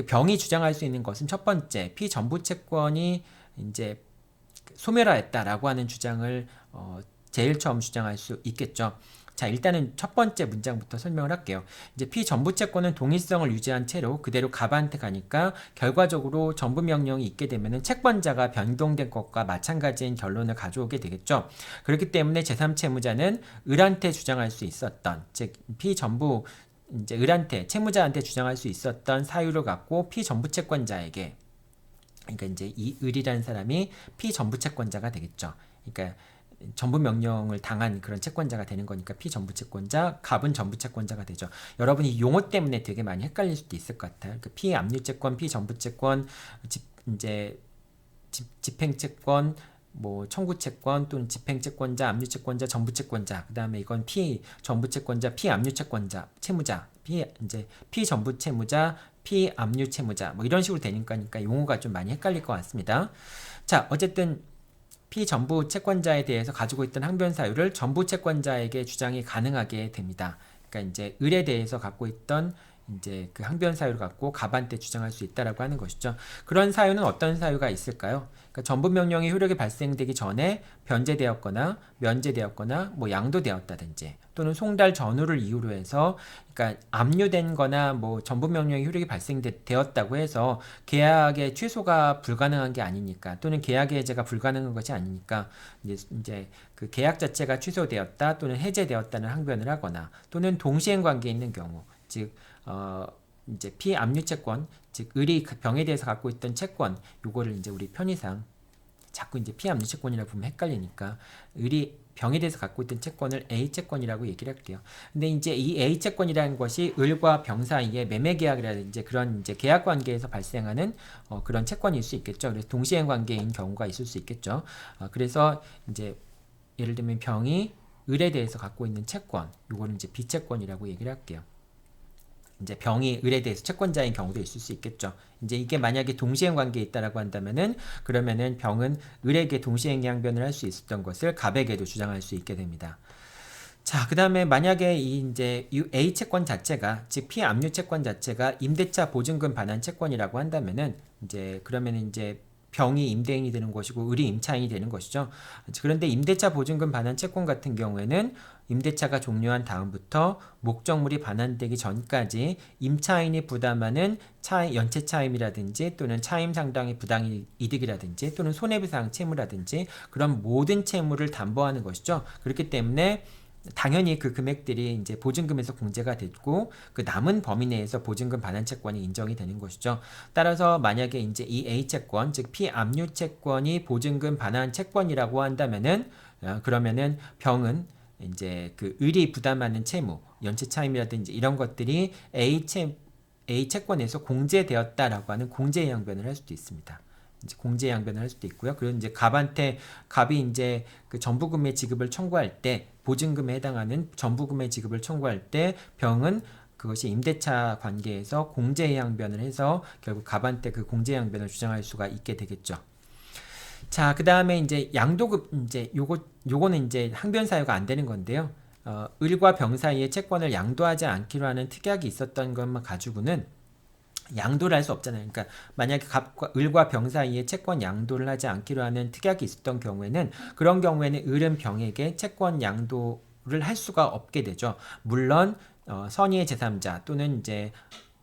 병이 주장할 수 있는 것은 첫 번째, 피전부채권이 이제 소멸하였다라고 하는 주장을 제일 처음 주장할 수 있겠죠. 자, 일단은 첫 번째 문장부터 설명을 할게요. 이제 피전부채권은 동일성을 유지한 채로 그대로 갑한테 가니까 결과적으로 전부명령이 있게 되면은 채권자가 변동된 것과 마찬가지인 결론을 가져오게 되겠죠. 그렇기 때문에 제3채무자는 을한테 주장할 수 있었던, 즉 피전부 이제 을한테 채무자한테 주장할 수 있었던 사유를 갖고 피전부채권자에게, 그러니까 이제 이 을이라는 사람이 피전부채권자가 되겠죠. 그러니까 전부명령을 당한 그런 채권자가 되는 거니까 피전부채권자, 갑은 전부채권자가 되죠. 여러분이 용어 때문에 되게 많이 헷갈릴 수도 있을 것 같아요. 그 피압류채권, 피전부채권, 집행채권, 뭐 청구채권 또는 집행채권자, 압류채권자, 전부채권자, 그 다음에 이건 피전부채권자, 피압류채권자, 채무자, 이제 피전부채무자, 피압류채무자, 뭐 이런 식으로 되니까 용어가 좀 많이 헷갈릴 것 같습니다. 자, 어쨌든 피전부 채권자에 대해서 가지고 있던 항변 사유를 전부 채권자에게 주장이 가능하게 됩니다. 그러니까 이제 을에 대해서 갖고 있던 이제 그 항변 사유를 갖고 갑한테 주장할 수 있다라고 하는 것이죠. 그런 사유는 어떤 사유가 있을까요? 그러니까 전부명령이 효력이 발생되기 전에 변제되었거나 면제되었거나 뭐 양도되었다든지 또는 송달 전후를 이유로 해서 그러니까 압류된 거나 뭐 전부명령이 효력이 발생되었다고 해서 계약의 취소가 불가능한 게 아니니까 또는 계약의 해제가 불가능한 것이 아니니까 이제 그 계약 자체가 취소되었다 또는 해제되었다는 항변을 하거나 또는 동시행 관계에 있는 경우, 즉 이제 피압류채권, 즉 을이 병에 대해서 갖고 있던 채권, 요거를 이제 우리 편의상 자꾸 이제 피압류채권이라고 보면 헷갈리니까 을이 병에 대해서 갖고 있던 채권을 A채권이라고 얘기를 할게요. 근데 이제 이 A채권이라는 것이 을과 병 사이에 매매계약이라든지 그런 이제 계약 관계에서 발생하는 그런 채권일 수 있겠죠. 그래서 동시행 관계인 경우가 있을 수 있겠죠. 그래서 이제 예를 들면 병이 을에 대해서 갖고 있는 채권, 요거는 이제 B채권이라고 얘기를 할게요. 이제 병이 을에 대해서 채권자인 경우도 있을 수 있겠죠. 이제 이게 만약에 동시행 관계에 있다라고 한다면은 그러면은 병은 을에게 동시행 양변을 할 수 있었던 것을 갑에게도 주장할 수 있게 됩니다. 자, 그다음에 만약에 이 A 채권 자체가, 즉 피압류 채권 자체가 임대차 보증금 반환 채권이라고 한다면은 이제 그러면은 이제 병이 임대인이 되는 것이고 을이 임차인이 되는 것이죠. 그런데 임대차 보증금 반환 채권 같은 경우에는 임대차가 종료한 다음부터 목적물이 반환되기 전까지 임차인이 부담하는 연체 차임이라든지 또는 차임 상당의 부당이득이라든지 또는 손해배상 채무라든지 그런 모든 채무를 담보하는 것이죠. 그렇기 때문에 당연히 그 금액들이 이제 보증금에서 공제가 됐고 그 남은 범위 내에서 보증금 반환 채권이 인정이 되는 것이죠. 따라서 만약에 이제 이 A 채권, 즉 피압류 채권이 보증금 반환 채권이라고 한다면은 그러면은 병은 이제 그 을이 부담하는 채무, 연체 차임이라든지 이런 것들이 A 채권에서 공제되었다라고 하는 공제 양변을 할 수도 있습니다. 이제 공제 양변을 할 수도 있고요. 그리고 이제 갑이 이제 그 전부금의 지급을 청구할 때 보증금에 해당하는 전부금의 지급을 청구할 때 병은 그것이 임대차 관계에서 공제 양변을 해서 결국 갑한테 그 공제 양변을 주장할 수가 있게 되겠죠. 자, 그 다음에 이제 양도급, 이제 요거는 이제 항변 사유가 안 되는 건데요. 을과 병 사이에 채권을 양도하지 않기로 하는 특약이 있었던 것만 가지고는 양도를 할 수 없잖아요. 그러니까 만약에 을과 병 사이에 채권 양도를 하지 않기로 하는 특약이 있었던 경우에는 그런 경우에는 을은 병에게 채권 양도를 할 수가 없게 되죠. 물론 선의의 제3자 또는 이제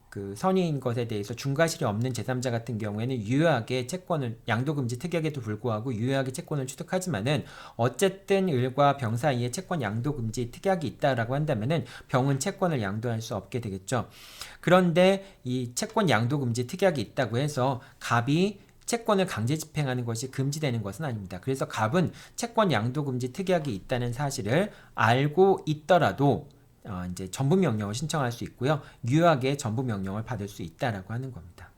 그 선의인 것에 대해서 중과실이 없는 제3자 같은 경우에는 유효하게 채권을 양도금지 특약에도 불구하고 유효하게 채권을 취득하지만은 어쨌든 을과 병 사이에 채권 양도금지 특약이 있다라고 한다면은 병은 채권을 양도할 수 없게 되겠죠. 그런데 이 채권 양도금지 특약이 있다고 해서 갑이 채권을 강제 집행하는 것이 금지되는 것은 아닙니다. 그래서 갑은 채권 양도금지 특약이 있다는 사실을 알고 있더라도 이제 전부 명령을 신청할 수 있고요. 유효하게 전부 명령을 받을 수 있다라고 하는 겁니다.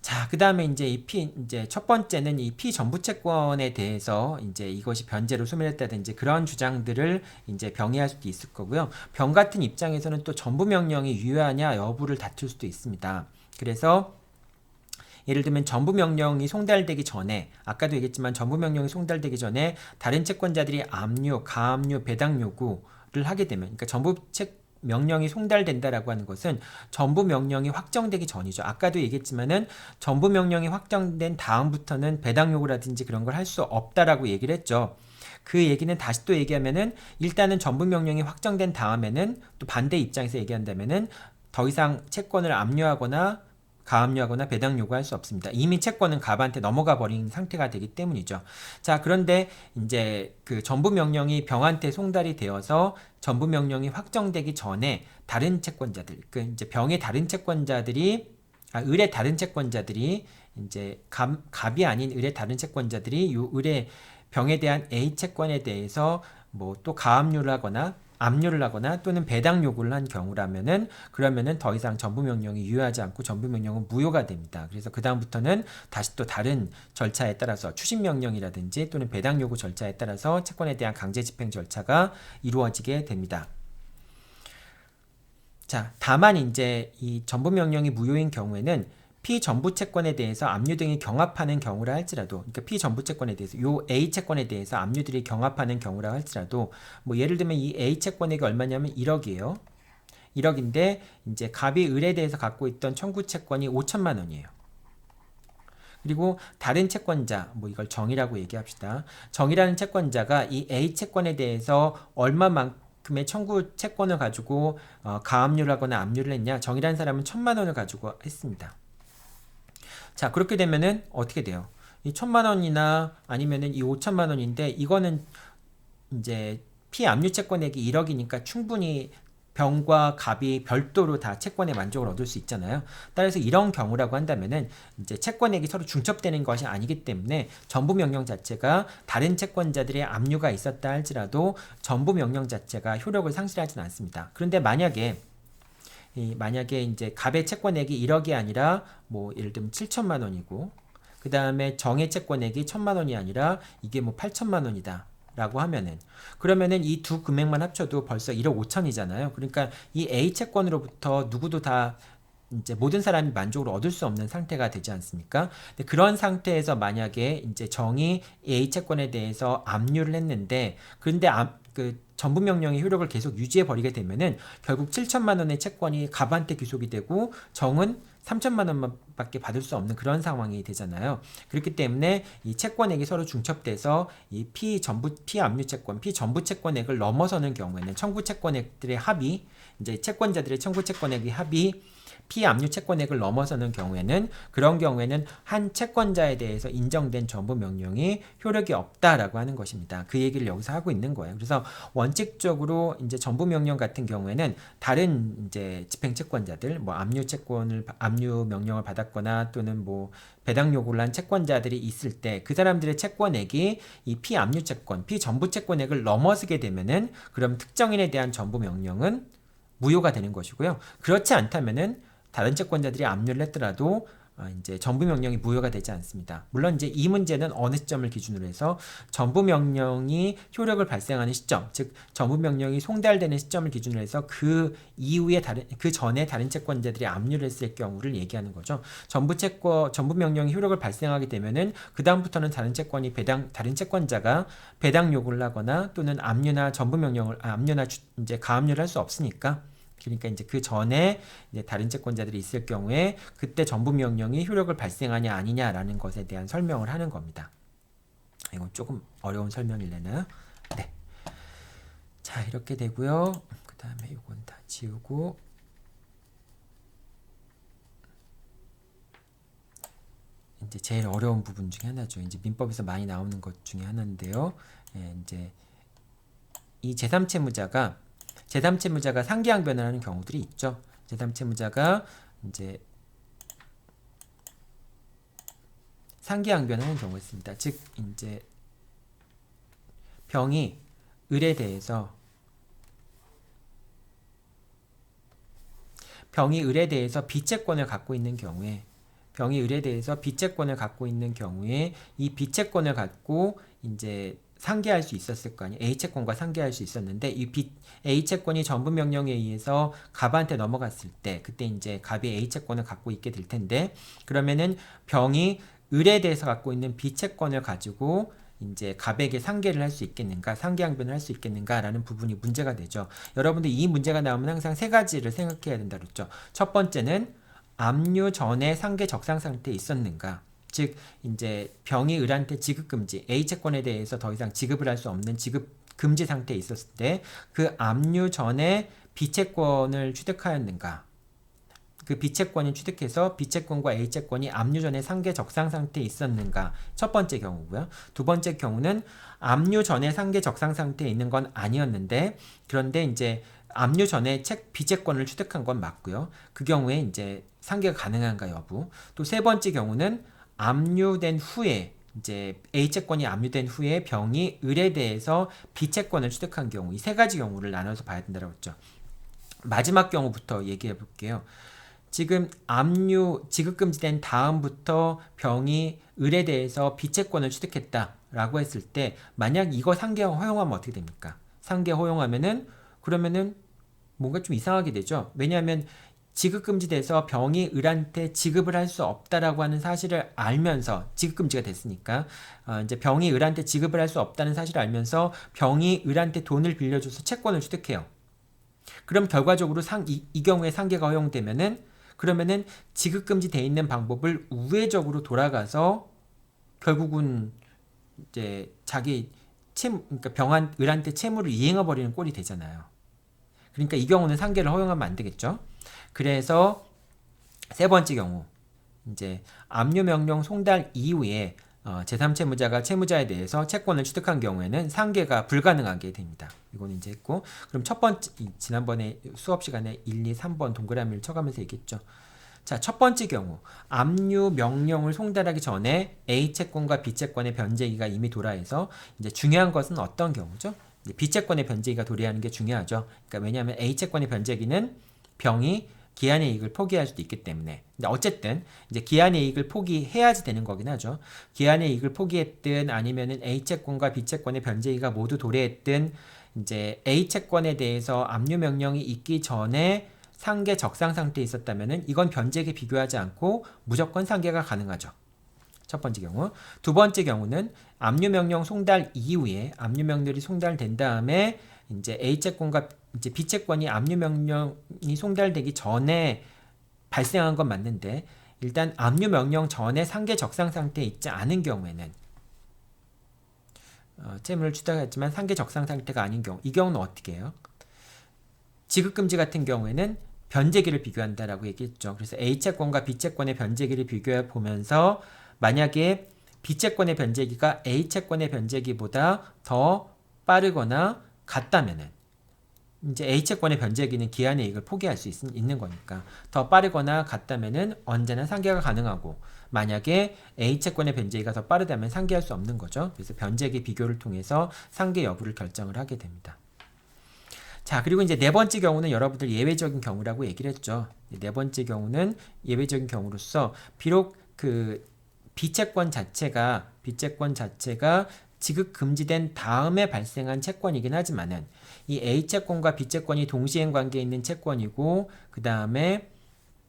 자, 그 다음에 이제 이제 첫 번째는 이 피전부 채권에 대해서 이제 이것이 변제로 소멸했다든지 그런 주장들을 이제 병의할 수도 있을 거고요. 병 같은 입장에서는 또 전부 명령이 유효하냐 여부를 다툴 수도 있습니다. 그래서 예를 들면 전부 명령이 송달되기 전에 아까도 얘기했지만 전부 명령이 송달되기 전에 다른 채권자들이 압류, 가압류, 배당 요구를 하게 되면 그러니까 전부 명령이 송달된다라고 하는 것은 전부 명령이 확정되기 전이죠. 아까도 얘기했지만은 전부 명령이 확정된 다음부터는 배당 요구라든지 그런 걸 할 수 없다라고 얘기를 했죠. 그 얘기는 다시 또 얘기하면은 일단은 전부 명령이 확정된 다음에는 또 반대 입장에서 얘기한다면은 더 이상 채권을 압류하거나 가압류하거나 배당 요구할 수 없습니다. 이미 채권은 갑한테 넘어가 버린 상태가 되기 때문이죠. 자, 그런데 이제 그 전부 명령이 병한테 송달이 되어서 전부 명령이 확정되기 전에 다른 채권자들, 그 이제 병의 다른 채권자들이 을의 다른 채권자들이 이제 갑이 아닌 을의 다른 채권자들이 요 을의 병에 대한 A 채권에 대해서 뭐 또 가압류를 하거나 압류를 하거나 또는 배당 요구를 한 경우라면은 그러면은 더 이상 전부 명령이 유효하지 않고 전부 명령은 무효가 됩니다. 그래서 그 다음부터는 다시 또 다른 절차에 따라서 추심 명령이라든지 또는 배당 요구 절차에 따라서 채권에 대한 강제 집행 절차가 이루어지게 됩니다. 자, 다만 이제 이 전부 명령이 무효인 경우에는 피전부 채권에 대해서 압류 등이 경합하는 경우라 할지라도, 그러니까 피전부 채권에 대해서 요 A 채권에 대해서 압류들이 경합하는 경우라 할지라도, 뭐 예를 들면 이 A 채권액이 얼마냐면 1억이에요. 1억인데 이제 갑이 을에 대해서 갖고 있던 청구 채권이 5천만 원이에요. 그리고 다른 채권자, 뭐 이걸 정이라고 얘기합시다. 정이라는 채권자가 이 A 채권에 대해서 얼마만큼의 청구 채권을 가지고 가압류를 하거나 압류를 했냐? 정이라는 사람은 1,000만 원을 가지고 했습니다. 자, 그렇게 되면은 어떻게 돼요? 이 1,000만 원이나 아니면은 이 5천만 원인데 이거는 이제 피압류 채권액이 1억이니까 충분히 병과 갑이 별도로 다 채권의 만족을 얻을 수 있잖아요. 따라서 이런 경우라고 한다면은 이제 채권액이 서로 중첩되는 것이 아니기 때문에 전부 명령 자체가 다른 채권자들의 압류가 있었다 할지라도 전부 명령 자체가 효력을 상실하지는 않습니다. 그런데 만약에 이제 갑의 채권액이 1억이 아니라 뭐 예를 들면 7천만 원이고 그 다음에 정의 채권액이 1,000만 원이 아니라 이게 뭐 8천만 원이다 라고 하면은 그러면은 이 두 금액만 합쳐도 벌써 1억 5천이잖아요. 그러니까 이 A 채권으로부터 누구도 다 이제 모든 사람이 만족을 얻을 수 없는 상태가 되지 않습니까? 근데 그런 상태에서 만약에 이제 정이 A 채권에 대해서 압류를 했는데 그런데 그 전부 명령의 효력을 계속 유지해 버리게 되면은 결국 7천만 원의 채권이 갑한테 귀속이 되고 정은 3천만 원밖에 받을 수 없는 그런 상황이 되잖아요. 그렇기 때문에 이 채권액이 서로 중첩돼서 이 피압류 채권, 피전부 채권액을 넘어서는 경우에는 청구 채권액들의 합이 이제 채권자들의 청구 채권액의 합이 피압류 채권액을 넘어서는 경우에는 그런 경우에는 한 채권자에 대해서 인정된 전부 명령이 효력이 없다라고 하는 것입니다. 그 얘기를 여기서 하고 있는 거예요. 그래서 원칙적으로 이제 전부 명령 같은 경우에는 다른 이제 집행 채권자들 뭐 압류 명령을 받았거나 또는 뭐 배당 요구를 한 채권자들이 있을 때 그 사람들의 채권액이 이 피압류 채권, 피전부 채권액을 넘어서게 되면은 그럼 특정인에 대한 전부 명령은 무효가 되는 것이고요. 그렇지 않다면은 다른 채권자들이 압류를 했더라도 이제 전부 명령이 무효가 되지 않습니다. 물론 이제 이 문제는 어느 시점을 기준으로 해서 전부 명령이 효력을 발생하는 시점, 즉 전부 명령이 송달되는 시점을 기준으로 해서 그 이후에 그 전에 다른 채권자들이 압류를 했을 경우를 얘기하는 거죠. 전부 명령이 효력을 발생하게 되면은 그 다음부터는 다른 채권자가 배당 요구를 하거나 또는 압류나 이제 가압류를 할 수 없으니까. 그러니까 이제 그 전에 이제 다른 채권자들이 있을 경우에 그때 전부 명령이 효력을 발생하냐 아니냐라는 것에 대한 설명을 하는 겁니다. 이건 조금 어려운 설명이려나요? 네. 자, 이렇게 되고요. 그 다음에 이건 다 지우고 이제 제일 어려운 부분 중에 하나죠. 이제 민법에서 많이 나오는 것 중에 하나인데요. 예, 이제 이 제3채무자가 상계양변을 하는 경우들이 있죠. 제3채무자가 이제 상계양변을 하는 경우가 있습니다. 즉 이제 병이 을에 대해서 비채권을 갖고 있는 경우에 이 비채권을 갖고 이제 상계할 수 있었을 거 아니에요. A채권과 상계할 수 있었는데 이 A채권이 전부 명령에 의해서 갑한테 넘어갔을 때 그때 이제 갑이 A채권을 갖고 있게 될 텐데 그러면은 병이 을에 대해서 갖고 있는 B채권을 가지고 이제 갑에게 상계를 할 수 있겠는가, 상계양변을 할 수 있겠는가라는 부분이 문제가 되죠. 여러분들 이 문제가 나오면 항상 세 가지를 생각해야 된다 그랬죠. 첫 번째는 압류 전에 상계 적상 상태에 있었는가. 즉 이제 병이 을한테 지급 금지, A채권에 대해서 더 이상 지급을 할 수 없는 지급 금지 상태에 있었을 때 그 압류 전에 B채권을 취득하였는가. 그 B채권이 취득해서 B채권과 A채권이 압류 전에 상계 적상 상태에 있었는가. 첫 번째 경우고요. 두 번째 경우는 압류 전에 상계 적상 상태에 있는 건 아니었는데 그런데 이제 압류 전에 B채권을 취득한 건 맞고요. 그 경우에 이제 상계가 가능한가 여부. 또 세 번째 경우는 압류된 후에 이제 A채권이 압류된 후에 병이 을에 대해서 B채권을 취득한 경우. 이 세 가지 경우를 나눠서 봐야 된다고 했죠. 마지막 경우부터 얘기해 볼게요. 지금 압류 지급금지된 다음부터 병이 을에 대해서 B채권을 취득했다라고 했을 때 만약 이거 상계 허용하면 어떻게 됩니까? 상계 허용하면은 그러면은 뭔가 좀 이상하게 되죠. 왜냐하면 지급금지돼서 병이 을한테 지급을 할 수 없다라고 하는 사실을 알면서 지급금지가 됐으니까 이제 병이 을한테 지급을 할 수 없다는 사실을 알면서 병이 을한테 돈을 빌려줘서 채권을 취득해요. 그럼 결과적으로 이 경우에 상계가 허용되면은 그러면은 지급금지돼 있는 방법을 우회적으로 돌아가서 결국은 이제 자기 그러니까 을한테 채무를 이행해 버리는 꼴이 되잖아요. 그러니까 이 경우는 상계를 허용하면 안 되겠죠. 그래서 세 번째 경우 이제 압류 명령 송달 이후에 제3채무자가 채무자에 대해서 채권을 취득한 경우에는 상계가 불가능하게 됩니다. 이거는 이제 했고 그럼 첫 번째 지난번에 수업 시간에 1, 2, 3번 동그라미를 쳐가면서 얘기했죠. 자, 첫 번째 경우 압류 명령을 송달하기 전에 A채권과 B채권의 변제기가 이미 도래해서 이제 중요한 것은 어떤 경우죠? B채권의 변제기가 도래하는 게 중요하죠. 그러니까 왜냐하면 A채권의 변제기는 병이 기한의 이익을 포기할 수도 있기 때문에. 근데 어쨌든 이제 기한의 이익을 포기해야지 되는 거긴 하죠. 기한의 이익을 포기했든 아니면은 A채권과 B채권의 변제기가 모두 도래했든 이제 A채권에 대해서 압류 명령이 있기 전에 상계 적상 상태에 있었다면은 이건 변제기 비교하지 않고 무조건 상계가 가능하죠. 첫 번째 경우. 두 번째 경우는 압류 명령 송달 이후에 압류 명령이 송달된 다음에 이제 A채권과 이제 B채권이 압류 명령이 송달되기 전에 발생한 건 맞는데 일단 압류 명령 전에 상계 적상 상태에 있지 않은 경우에는 채무를 취득했지만 상계 적상 상태가 아닌 경우 이 경우는 어떻게 해요? 지급금지 같은 경우에는 변제기를 비교한다라고 얘기했죠. 그래서 A채권과 B채권의 변제기를 비교해 보면서 만약에 B채권의 변제기가 A채권의 변제기보다 더 빠르거나 같다면은 이제 A채권의 변제기는 기한의 이익을 포기할 수 있는 거니까 더 빠르거나 같다면은 언제나 상계가 가능하고 만약에 A채권의 변제기가 더 빠르다면 상계할 수 없는 거죠. 그래서 변제기 비교를 통해서 상계 여부를 결정을 하게 됩니다. 자, 그리고 이제 네 번째 경우는 여러분들 예외적인 경우라고 얘기를 했죠. 네 번째 경우는 예외적인 경우로서 비록 그 B채권 자체가 지급 금지된 다음에 발생한 채권이긴 하지만은 이 A채권과 B채권이 동시행 관계에 있는 채권이고 그 다음에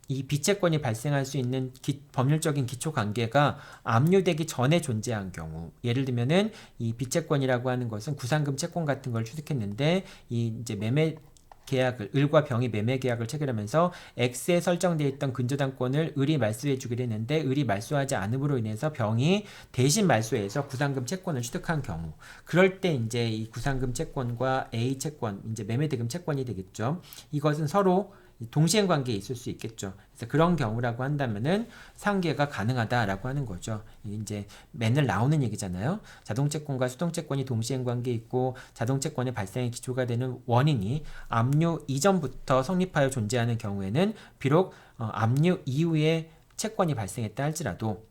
이 B채권이 발생할 수 있는 법률적인 기초 관계가 압류되기 전에 존재한 경우 예를 들면은 이 B채권이라고 하는 것은 구상금 채권 같은 걸 취득했는데 이 이제 매매 계약을 을과 병이 매매 계약을 체결하면서 X에 설정되어 있던 근저당권을 을이 말소해 주기로 했는데 을이 말소하지 않음으로 인해서 병이 대신 말소해서 구상금 채권을 취득한 경우, 그럴 때 이제 이 구상금 채권과 A 채권, 이제 매매 대금 채권이 되겠죠. 이것은 서로 동시행 관계에 있을 수 있겠죠. 그래서 그런 경우라고 한다면은 상계가 가능하다라고 하는 거죠. 이게 이제 맨날 나오는 얘기잖아요. 자동채권과 수동채권이 동시행 관계에 있고 자동채권의 발생의 기초가 되는 원인이 압류 이전부터 성립하여 존재하는 경우에는 비록 압류 이후에 채권이 발생했다 할지라도,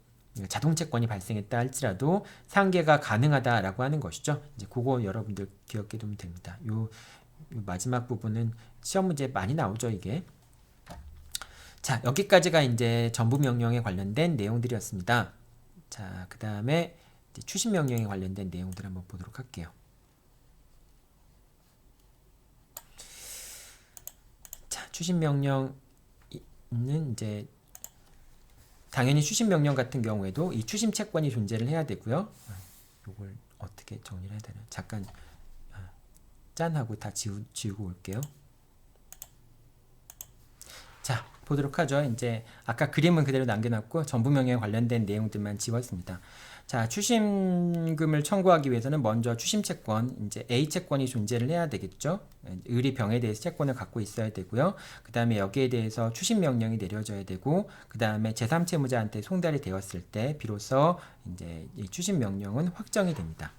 자동채권이 발생했다 할지라도 상계가 가능하다라고 하는 것이죠. 이제 그거 여러분들 기억해 두면 됩니다. 요 마지막 부분은 시험 문제 많이 나오죠, 이게. 자, 여기까지가 이제 전부 명령에 관련된 내용들이었습니다. 자, 그 다음에 추심 명령에 관련된 내용들 한번 보도록 할게요. 자, 추심 명령은 이제 당연히 추심 명령 같은 경우에도 이 추심 채권이 존재를 해야 되고요. 이걸 어떻게 정리를 해야 되나? 잠깐 짠하고 다 지우고 올게요. 자, 보도록 하죠. 이제 아까 그림은 그대로 남겨놨고 전부명령에 관련된 내용들만 지웠습니다. 자, 추심금을 청구하기 위해서는 먼저 추심채권, 이제 A채권이 존재를 해야 되겠죠. 을이 병에 대해서 채권을 갖고 있어야 되고요. 그 다음에 여기에 대해서 추심명령이 내려져야 되고, 그 다음에 제3채무자한테 송달이 되었을 때 비로소 이제 이 추심명령은 확정이 됩니다.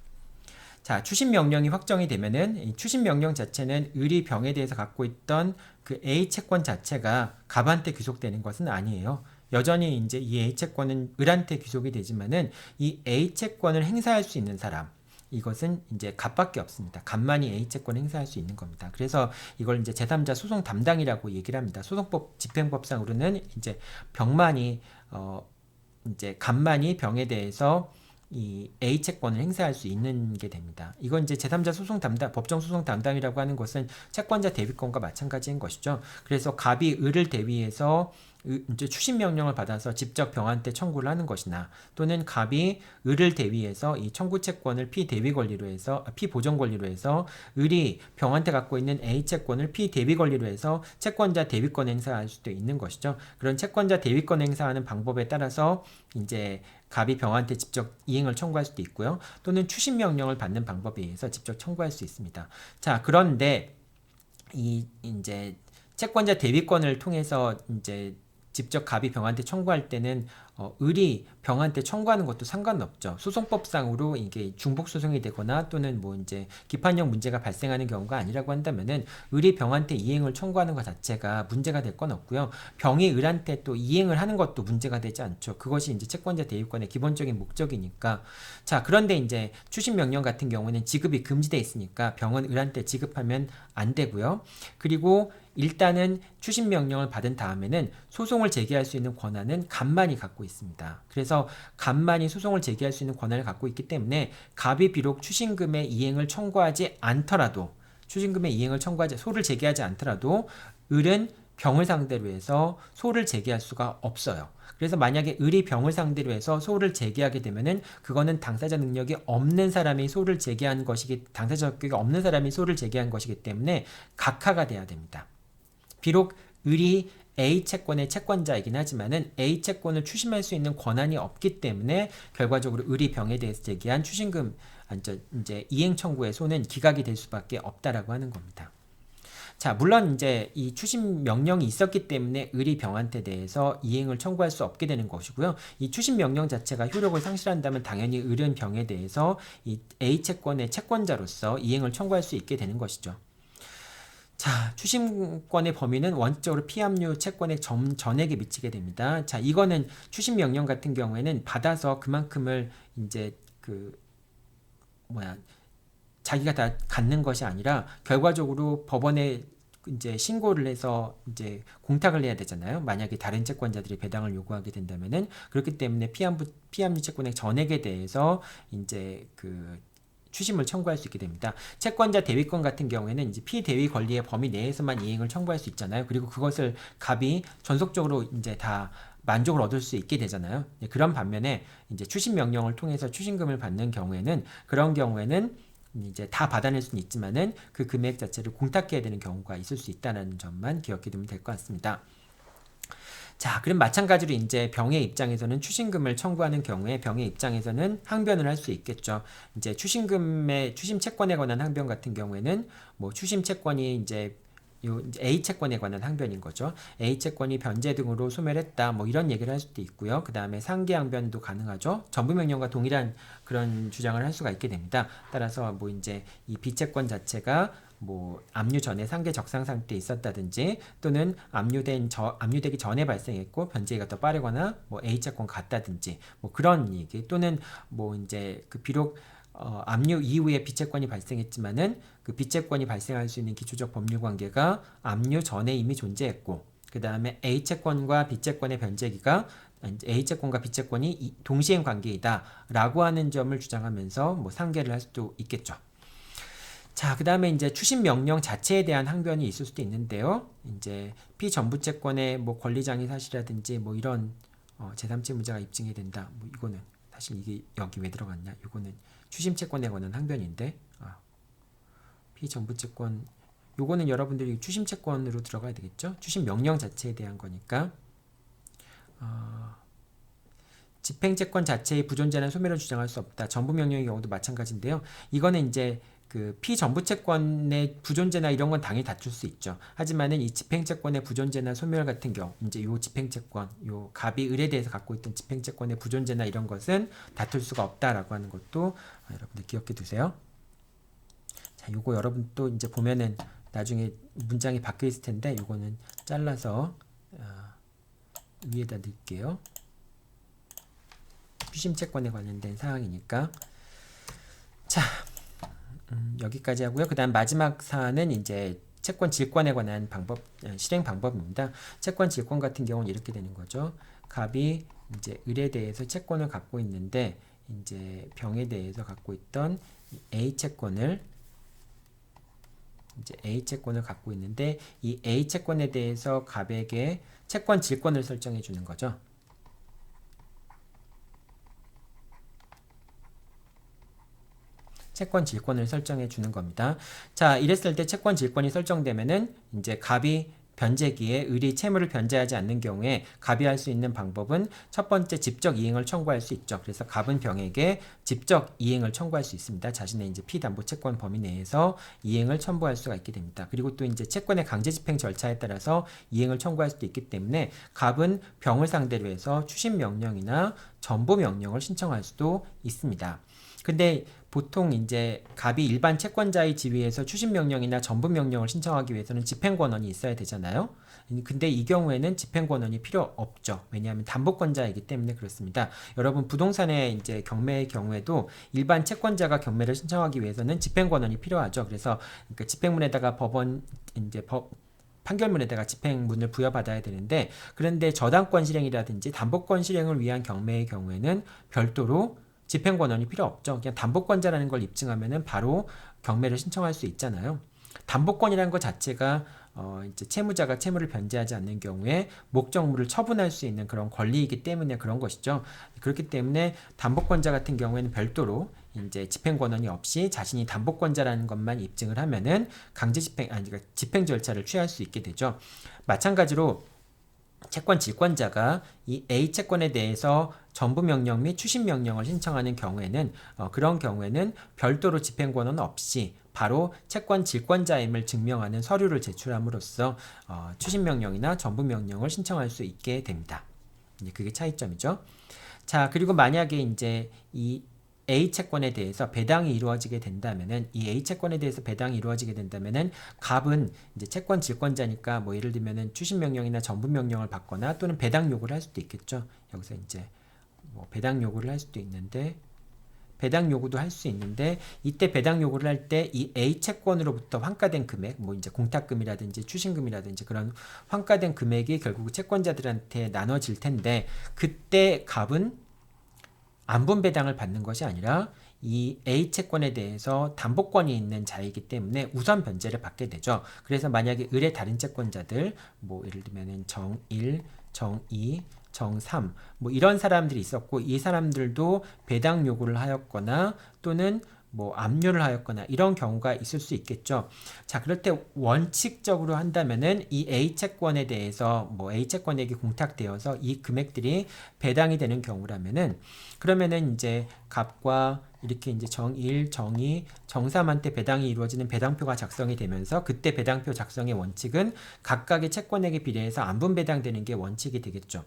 자, 추심명령이 확정이 되면은 이 추심명령 자체는 을이 병에 대해서 갖고 있던 그 A 채권 자체가 갑한테 귀속되는 것은 아니에요. 여전히 이제 이 A 채권은 을한테 귀속이 되지만은 이 A 채권을 행사할 수 있는 사람, 이것은 이제 갑밖에 없습니다. 갑만이 A 채권을 행사할 수 있는 겁니다. 그래서 이걸 이제 제3자 소송 담당이라고 얘기를 합니다. 소송법 집행법상으로는 이제 병만이 이제 갑만이 병에 대해서 이 A 채권을 행사할 수 있는 게 됩니다. 이건 이제 제3자 소송 담당, 법정 소송 담당이라고 하는 것은 채권자 대위권과 마찬가지인 것이죠. 그래서 갑이 을을 대위해서 이제 추심 명령을 받아서 직접 병한테 청구를 하는 것이나, 또는 갑이 을을 대위해서 이 청구 채권을 피대위 권리로 해서 피보전 권리로 해서 을이 병한테 갖고 있는 A 채권을 피대위 권리로 해서 채권자 대위권 행사할 수도 있는 것이죠. 그런 채권자 대위권 행사하는 방법에 따라서 이제 갑이 병한테 직접 이행을 청구할 수도 있고요. 또는 추심 명령을 받는 방법에 의해서 직접 청구할 수 있습니다. 자, 그런데 이제 채권자 대위권을 통해서 이제 직접 갑이 병한테 청구할 때는 을이 병한테 청구하는 것도 상관없죠. 소송법상으로 이게 중복 소송이 되거나 또는 뭐 이제 기판형 문제가 발생하는 경우가 아니라고 한다면은 을이 병한테 이행을 청구하는 것 자체가 문제가 될 건 없고요. 병이 을한테 또 이행을 하는 것도 문제가 되지 않죠. 그것이 이제 채권자 대위권의 기본적인 목적이니까. 자, 그런데 이제 추심 명령 같은 경우는 지급이 금지돼 있으니까 병은 을한테 지급하면 안 되고요. 그리고 일단은 추심 명령을 받은 다음에는 소송을 제기할 수 있는 권한은 갑만이 갖고 있습니다. 그래서 갑만이 소송을 제기할 수 있는 권한을 갖고 있기 때문에 갑이 비록 추심금의 이행을 청구하지 않더라도, 소를 제기하지 않더라도 을은 병을 상대로 해서 소를 제기할 수가 없어요. 그래서 만약에 을이 병을 상대로 해서 소를 제기하게 되면은 그거는 당사자 능력이 없는 사람이 소를 제기한 것이기, 당사자 적격이 없는 사람이 소를 제기한 것이기 때문에 각하가 돼야 됩니다. 비록 을이 A 채권의 채권자이긴 하지만은 A 채권을 추심할 수 있는 권한이 없기 때문에 결과적으로 을이 병에 대해서 제기한 추심금 이제 이행 청구의 소는 기각이 될 수밖에 없다라고 하는 겁니다. 자, 물론 이제 이 추심 명령이 있었기 때문에 을이 병한테 대해서 이행을 청구할 수 없게 되는 것이고요. 이 추심 명령 자체가 효력을 상실한다면 당연히 을은 병에 대해서 이 A 채권의 채권자로서 이행을 청구할 수 있게 되는 것이죠. 자, 추심권의 범위는 원칙적으로 피압류 채권의 전액에 미치게 됩니다. 자, 이거는 추심 명령 같은 경우에는 받아서 그만큼을 이제 자기가 다 갖는 것이 아니라 결과적으로 법원에 이제 신고를 해서 이제 공탁을 해야 되잖아요. 만약에 다른 채권자들이 배당을 요구하게 된다면은. 그렇기 때문에 피압류 채권의 전액에 대해서 이제 추심을 청구할 수 있게 됩니다. 채권자 대위권 같은 경우에는 이제 피대위 권리의 범위 내에서만 이행을 청구할 수 있잖아요. 그리고 그것을 갑이 전속적으로 이제 다 만족을 얻을 수 있게 되잖아요. 그런 반면에 이제 추심 명령을 통해서 추심금을 받는 경우에는, 그런 경우에는 이제 다 받아낼 수는 있지만은 그 금액 자체를 공탁해야 되는 경우가 있을 수 있다는 점만 기억해 두면 될 것 같습니다. 자, 그럼 마찬가지로 이제 병의 입장에서는 추심금을 청구하는 경우에 병의 입장에서는 항변을 할 수 있겠죠. 이제 추심금의 추심 채권에 관한 항변 같은 경우에는 뭐 추심 채권이 이제 A 채권에 관한 항변인 거죠. A 채권이 변제 등으로 소멸했다. 뭐 이런 얘기를 할 수도 있고요. 그 다음에 상계 항변도 가능하죠. 전부명령과 동일한 그런 주장을 할 수가 있게 됩니다. 따라서 뭐 이제 이 B 채권 자체가 뭐 압류 전에 상계 적상 상태에 있었다든지 또는 압류되기 전에 발생했고 변제가 더 빠르거나 뭐 A 채권 같다든지 뭐 그런 얘기 또는 뭐 이제 그 비록 압류 이후에 B채권이 발생했지만은 그 B채권이 발생할 수 있는 기초적 법률 관계가 압류 전에 이미 존재했고 그 다음에 A채권과 B채권의 변제기가 A채권과 B채권이 동시행 관계이다 라고 하는 점을 주장하면서 뭐 상계를 할 수도 있겠죠. 자, 그 다음에 이제 추심 명령 자체에 대한 항변이 있을 수도 있는데요. 이제 피전부채권의 뭐 권리장애 사실이라든지 뭐 이런 제3채 무자가 입증이 된다. 뭐 이거는 사실 이게 여기 왜 들어갔냐? 이거는 추심채권에 관한 항변인데 피전부채권 요거는 여러분들이 추심채권으로 들어가야 되겠죠? 추심 명령 자체에 대한 거니까 집행채권 자체의 부존재나 소멸을 주장할 수 없다. 전부명령의 경우도 마찬가지인데요. 이거는 이제 그 피전부채권의 부존재나 이런 건 당연히 다툴 수 있죠. 하지만은 이 집행채권의 부존재나 소멸 같은 경우, 이제 요 집행채권, 요 갑이 을에 대해서 갖고 있던 집행채권의 부존재나 이런 것은 다툴 수가 없다라고 하는 것도 여러분들 기억해 두세요. 자, 요거 여러분 또 이제 보면은 나중에 문장이 바뀌어 있을 텐데 요거는 잘라서 위에다 넣을게요. 추심채권에 관련된 사항이니까. 자. 여기까지 하고요. 그 다음 마지막 사안은 이제 채권 질권에 관한 실행 방법입니다. 채권 질권 같은 경우는 이렇게 되는 거죠. 갑이 이제 을에 대해서 채권을 갖고 있는데 이제 병에 대해서 갖고 있던 A 채권을 갖고 있는데 이 A 채권에 대해서 갑에게 채권 질권을 설정해 주는 거죠. 채권 질권을 설정해 주는 겁니다. 자, 이랬을 때 채권 질권이 설정되면은 이제 갑이 변제기에 을이 채무를 변제하지 않는 경우에 갑이 할 수 있는 방법은 첫 번째 직접 이행을 청구할 수 있죠. 그래서 갑은 병에게 직접 이행을 청구할 수 있습니다. 자신의 이제 피담보채권 범위 내에서 이행을 첨부할 수가 있게 됩니다. 그리고 또 이제 채권의 강제 집행 절차에 따라서 이행을 청구할 수도 있기 때문에 갑은 병을 상대로 해서 추심 명령이나 전부 명령을 신청할 수도 있습니다. 근데 보통 이제 갑이 일반 채권자의 지위에서 추심 명령이나 전부 명령을 신청하기 위해서는 집행 권한이 있어야 되잖아요. 근데 이 경우에는 집행 권한이 필요 없죠. 왜냐하면 담보권자이기 때문에 그렇습니다. 여러분 부동산의 이제 경매의 경우에도 일반 채권자가 경매를 신청하기 위해서는 집행 권한이 필요하죠. 그래서 그러니까 집행문에다가 판결문에다가 집행문을 부여받아야 되는데 그런데 저당권 실행이라든지 담보권 실행을 위한 경매의 경우에는 별도로 집행 권한이 필요 없죠. 그냥 담보권자라는 걸 입증하면은 바로 경매를 신청할 수 있잖아요. 담보권이라는 것 자체가 이제 채무자가 채무를 변제하지 않는 경우에 목적물을 처분할 수 있는 그런 권리이기 때문에 그런 것이죠. 그렇기 때문에 담보권자 같은 경우에는 별도로 이제 집행 권한이 없이 자신이 담보권자라는 것만 입증을 하면은 그러니까 집행 절차를 취할 수 있게 되죠. 마찬가지로 채권 질권자가 이 A 채권에 대해서 전부 명령 및 추심 명령을 신청하는 경우에는 그런 경우에는 별도로 집행 권한 없이 바로 채권 질권자임을 증명하는 서류를 제출함으로써 추심 명령이나 전부 명령을 신청할 수 있게 됩니다. 그게 차이점이죠. 자, 그리고 만약에 이제 이 A 채권에 대해서 배당이 이루어지게 된다면은 이 A 채권에 대해서 배당이 이루어지게 된다면은 갑은 이제 채권 질권자니까 뭐 예를 들면은 추심 명령이나 전부 명령을 받거나 또는 배당 요구를 할 수도 있겠죠. 여기서 이제 뭐 배당 요구를 할 수도 있는데 배당 요구도 할 수 있는데 이때 배당 요구를 할 때 이 A 채권으로부터 환가된 금액 뭐 이제 공탁금이라든지 추심금이라든지 그런 환가된 금액이 결국 채권자들한테 나눠질 텐데 그때 갑은 안분 배당을 받는 것이 아니라 이 A 채권에 대해서 담보권이 있는 자이기 때문에 우선 변제를 받게 되죠. 그래서 만약에 을의 다른 채권자들 뭐 예를 들면은 정1, 정2, 정3 뭐 이런 사람들이 있었고 이 사람들도 배당 요구를 하였거나 또는 뭐 압류를 하였거나 이런 경우가 있을 수 있겠죠. 자, 그럴 때 원칙적으로 한다면은 이 A 채권에 대해서 뭐 A 채권에게 공탁되어서 이 금액들이 배당이 되는 경우라면은 그러면은 이제 갑과 이렇게 이제 정1, 정2, 정3한테 배당이 이루어지는 배당표가 작성이 되면서 그때 배당표 작성의 원칙은 각각의 채권액에 비례해서 안분 배당되는 게 원칙이 되겠죠.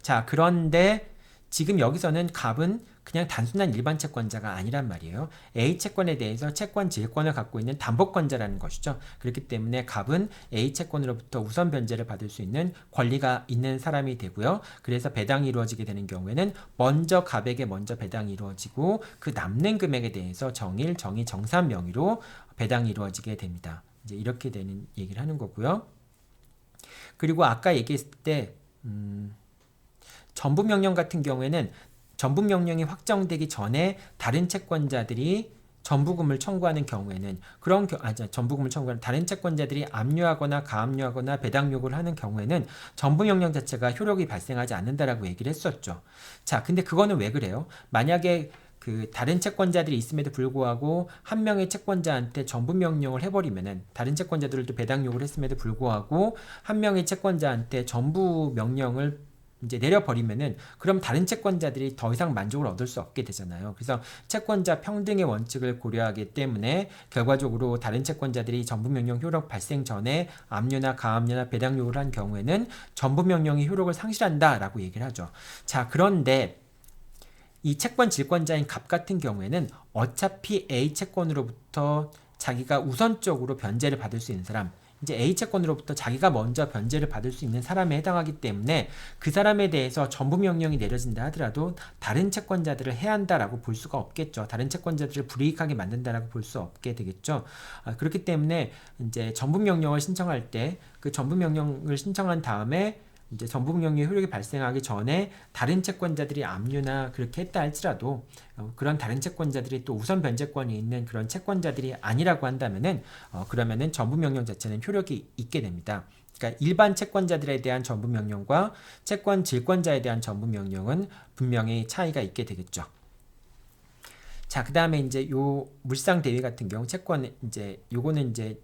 자, 그런데 지금 여기서는 갑은 그냥 단순한 일반 채권자가 아니란 말이에요. A 채권에 대해서 채권 질권을 갖고 있는 담보권자라는 것이죠. 그렇기 때문에 갑은 A 채권으로부터 우선 변제를 받을 수 있는 권리가 있는 사람이 되고요. 그래서 배당이 이루어지게 되는 경우에는 먼저 갑에게 먼저 배당이 이루어지고 그 남는 금액에 대해서 정1, 정2, 정3 명의로 배당이 이루어지게 됩니다. 이제 이렇게 되는 얘기를 하는 거고요. 그리고 아까 얘기했을 때 전부명령 같은 경우에는 전부명령이 확정되기 전에 다른 채권자들이 전부금을 청구하는 경우에는 전부금을 청구하는 다른 채권자들이 압류하거나 가압류하거나 배당 요구를 하는 경우에는 전부명령 자체가 효력이 발생하지 않는다라고 얘기를 했었죠. 자, 근데 그거는 왜 그래요? 만약에 그 다른 채권자들이 있음에도 불구하고 한 명의 채권자한테 전부명령을 해버리면은 다른 채권자들도 배당 요구를 했음에도 불구하고 한 명의 채권자한테 전부명령을 이제 내려버리면은 그럼 다른 채권자들이 더 이상 만족을 얻을 수 없게 되잖아요. 그래서 채권자 평등의 원칙을 고려하기 때문에 결과적으로 다른 채권자들이 전부명령 효력 발생 전에 압류나 가압류나 배당 요구를 한 경우에는 전부명령이 효력을 상실한다라고 얘기를 하죠. 자, 그런데 이 채권 질권자인 갑 같은 경우에는 어차피 A 채권으로부터 자기가 우선적으로 변제를 받을 수 있는 사람, 이제 A 채권으로부터 자기가 먼저 변제를 받을 수 있는 사람에 해당하기 때문에 그 사람에 대해서 전부명령이 내려진다 하더라도 다른 채권자들을 해한다라고 볼 수가 없겠죠. 다른 채권자들을 불이익하게 만든다라고 볼 수 없게 되겠죠. 그렇기 때문에 이제 전부명령을 신청할 때 그 전부명령을 신청한 다음에 이제 전부명령의 효력이 발생하기 전에 다른 채권자들이 압류나 그렇게 했다 할지라도 그런 다른 채권자들이 또 우선 변제권이 있는 그런 채권자들이 아니라고 한다면은 그러면은 전부명령 자체는 효력이 있게 됩니다. 그러니까 일반 채권자들에 대한 전부명령과 채권 질권자에 대한 전부명령은 분명히 차이가 있게 되겠죠. 자, 그 다음에 이제 요 물상 대위 같은 경우 채권 이제 요거는 이제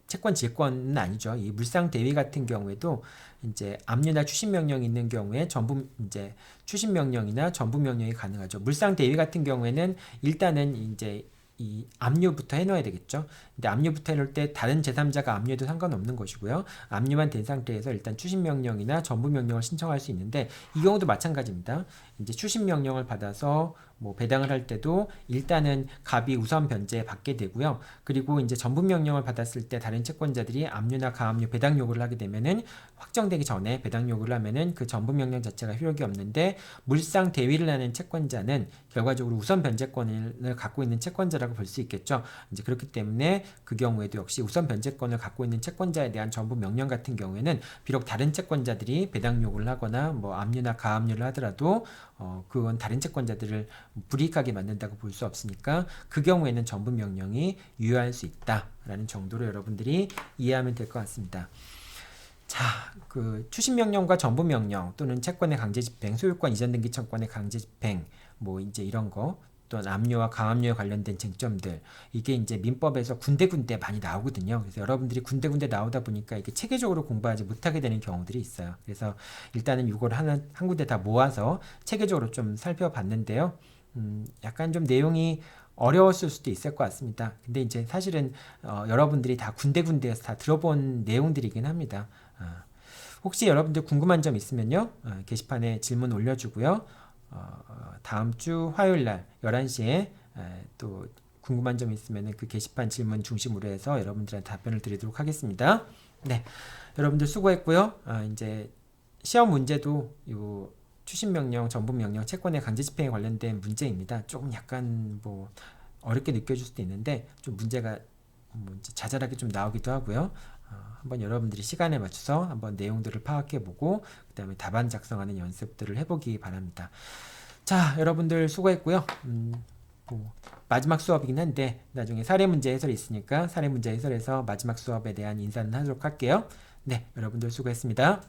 채권 질권은 아니죠. 이 물상 대위 같은 경우에도 이제 압류나 추심 명령이 있는 경우에 전부 이제 추심 명령이나 전부 명령이 가능하죠. 물상 대위 같은 경우에는 일단은 이제 이 압류부터 해놓아야 되겠죠. 근데 압류부터 해놓을 때 다른 제3자가 압류해도 상관없는 것이고요. 압류만 된 상태에서 일단 추심 명령이나 전부 명령을 신청할 수 있는데 이 경우도 마찬가지입니다. 이제 추심 명령을 받아서 뭐 배당을 할 때도 일단은 갑이 우선 변제 받게 되고요. 그리고 이제 전부 명령을 받았을 때 다른 채권자들이 압류나 가압류 배당 요구를 하게 되면은 확정되기 전에 배당 요구를 하면은 그 전부 명령 자체가 효력이 없는데 물상 대위를 하는 채권자는 결과적으로 우선 변제권을 갖고 있는 채권자라고 볼 수 있겠죠. 이제 그렇기 때문에 그 경우에도 역시 우선 변제권을 갖고 있는 채권자에 대한 전부 명령 같은 경우에는 비록 다른 채권자들이 배당 요구를 하거나 뭐 압류나 가압류를 하더라도 그건 다른 채권자들을 불이익하게 만든다고 볼 수 없으니까 그 경우에는 전부 명령이 유효할 수 있다라는 정도로 여러분들이 이해하면 될 것 같습니다. 자, 그 추심 명령과 전부 명령 또는 채권의 강제 집행, 소유권 이전 등기 청구권의 강제 집행, 뭐 이제 이런 거, 또 압류와 가압류에 관련된 쟁점들, 이게 이제 민법에서 군데군데 많이 나오거든요. 그래서 여러분들이 군데군데 나오다 보니까 이게 체계적으로 공부하지 못하게 되는 경우들이 있어요. 그래서 일단은 이걸 한 군데 다 모아서 체계적으로 좀 살펴봤는데요. 약간 좀 내용이 어려웠을 수도 있을 것 같습니다. 근데 이제 사실은 여러분들이 다 군데군데에서 다 들어본 내용들이긴 합니다. 혹시 여러분들 궁금한 점 있으면요, 게시판에 질문 올려주고요. 다음 주 화요일 날 11시에 또 궁금한 점 있으면 그 게시판 질문 중심으로 해서 여러분들한테 답변을 드리도록 하겠습니다. 네, 여러분들 수고했고요. 이제 시험 문제도 요 추심명령, 전부명령, 채권의 강제 집행에 관련된 문제입니다. 조금 약간 뭐 어렵게 느껴질 수도 있는데 좀 문제가 뭐 이제 자잘하게 좀 나오기도 하고요. 한번 여러분들이 시간에 맞춰서 한번 내용들을 파악해보고 그 다음에 답안 작성하는 연습들을 해보기 바랍니다. 자, 여러분들 수고했고요. 뭐 마지막 수업이긴 한데 나중에 사례문제 해설이 있으니까 사례문제 해설에서 마지막 수업에 대한 인사는 하도록 할게요. 네, 여러분들 수고했습니다.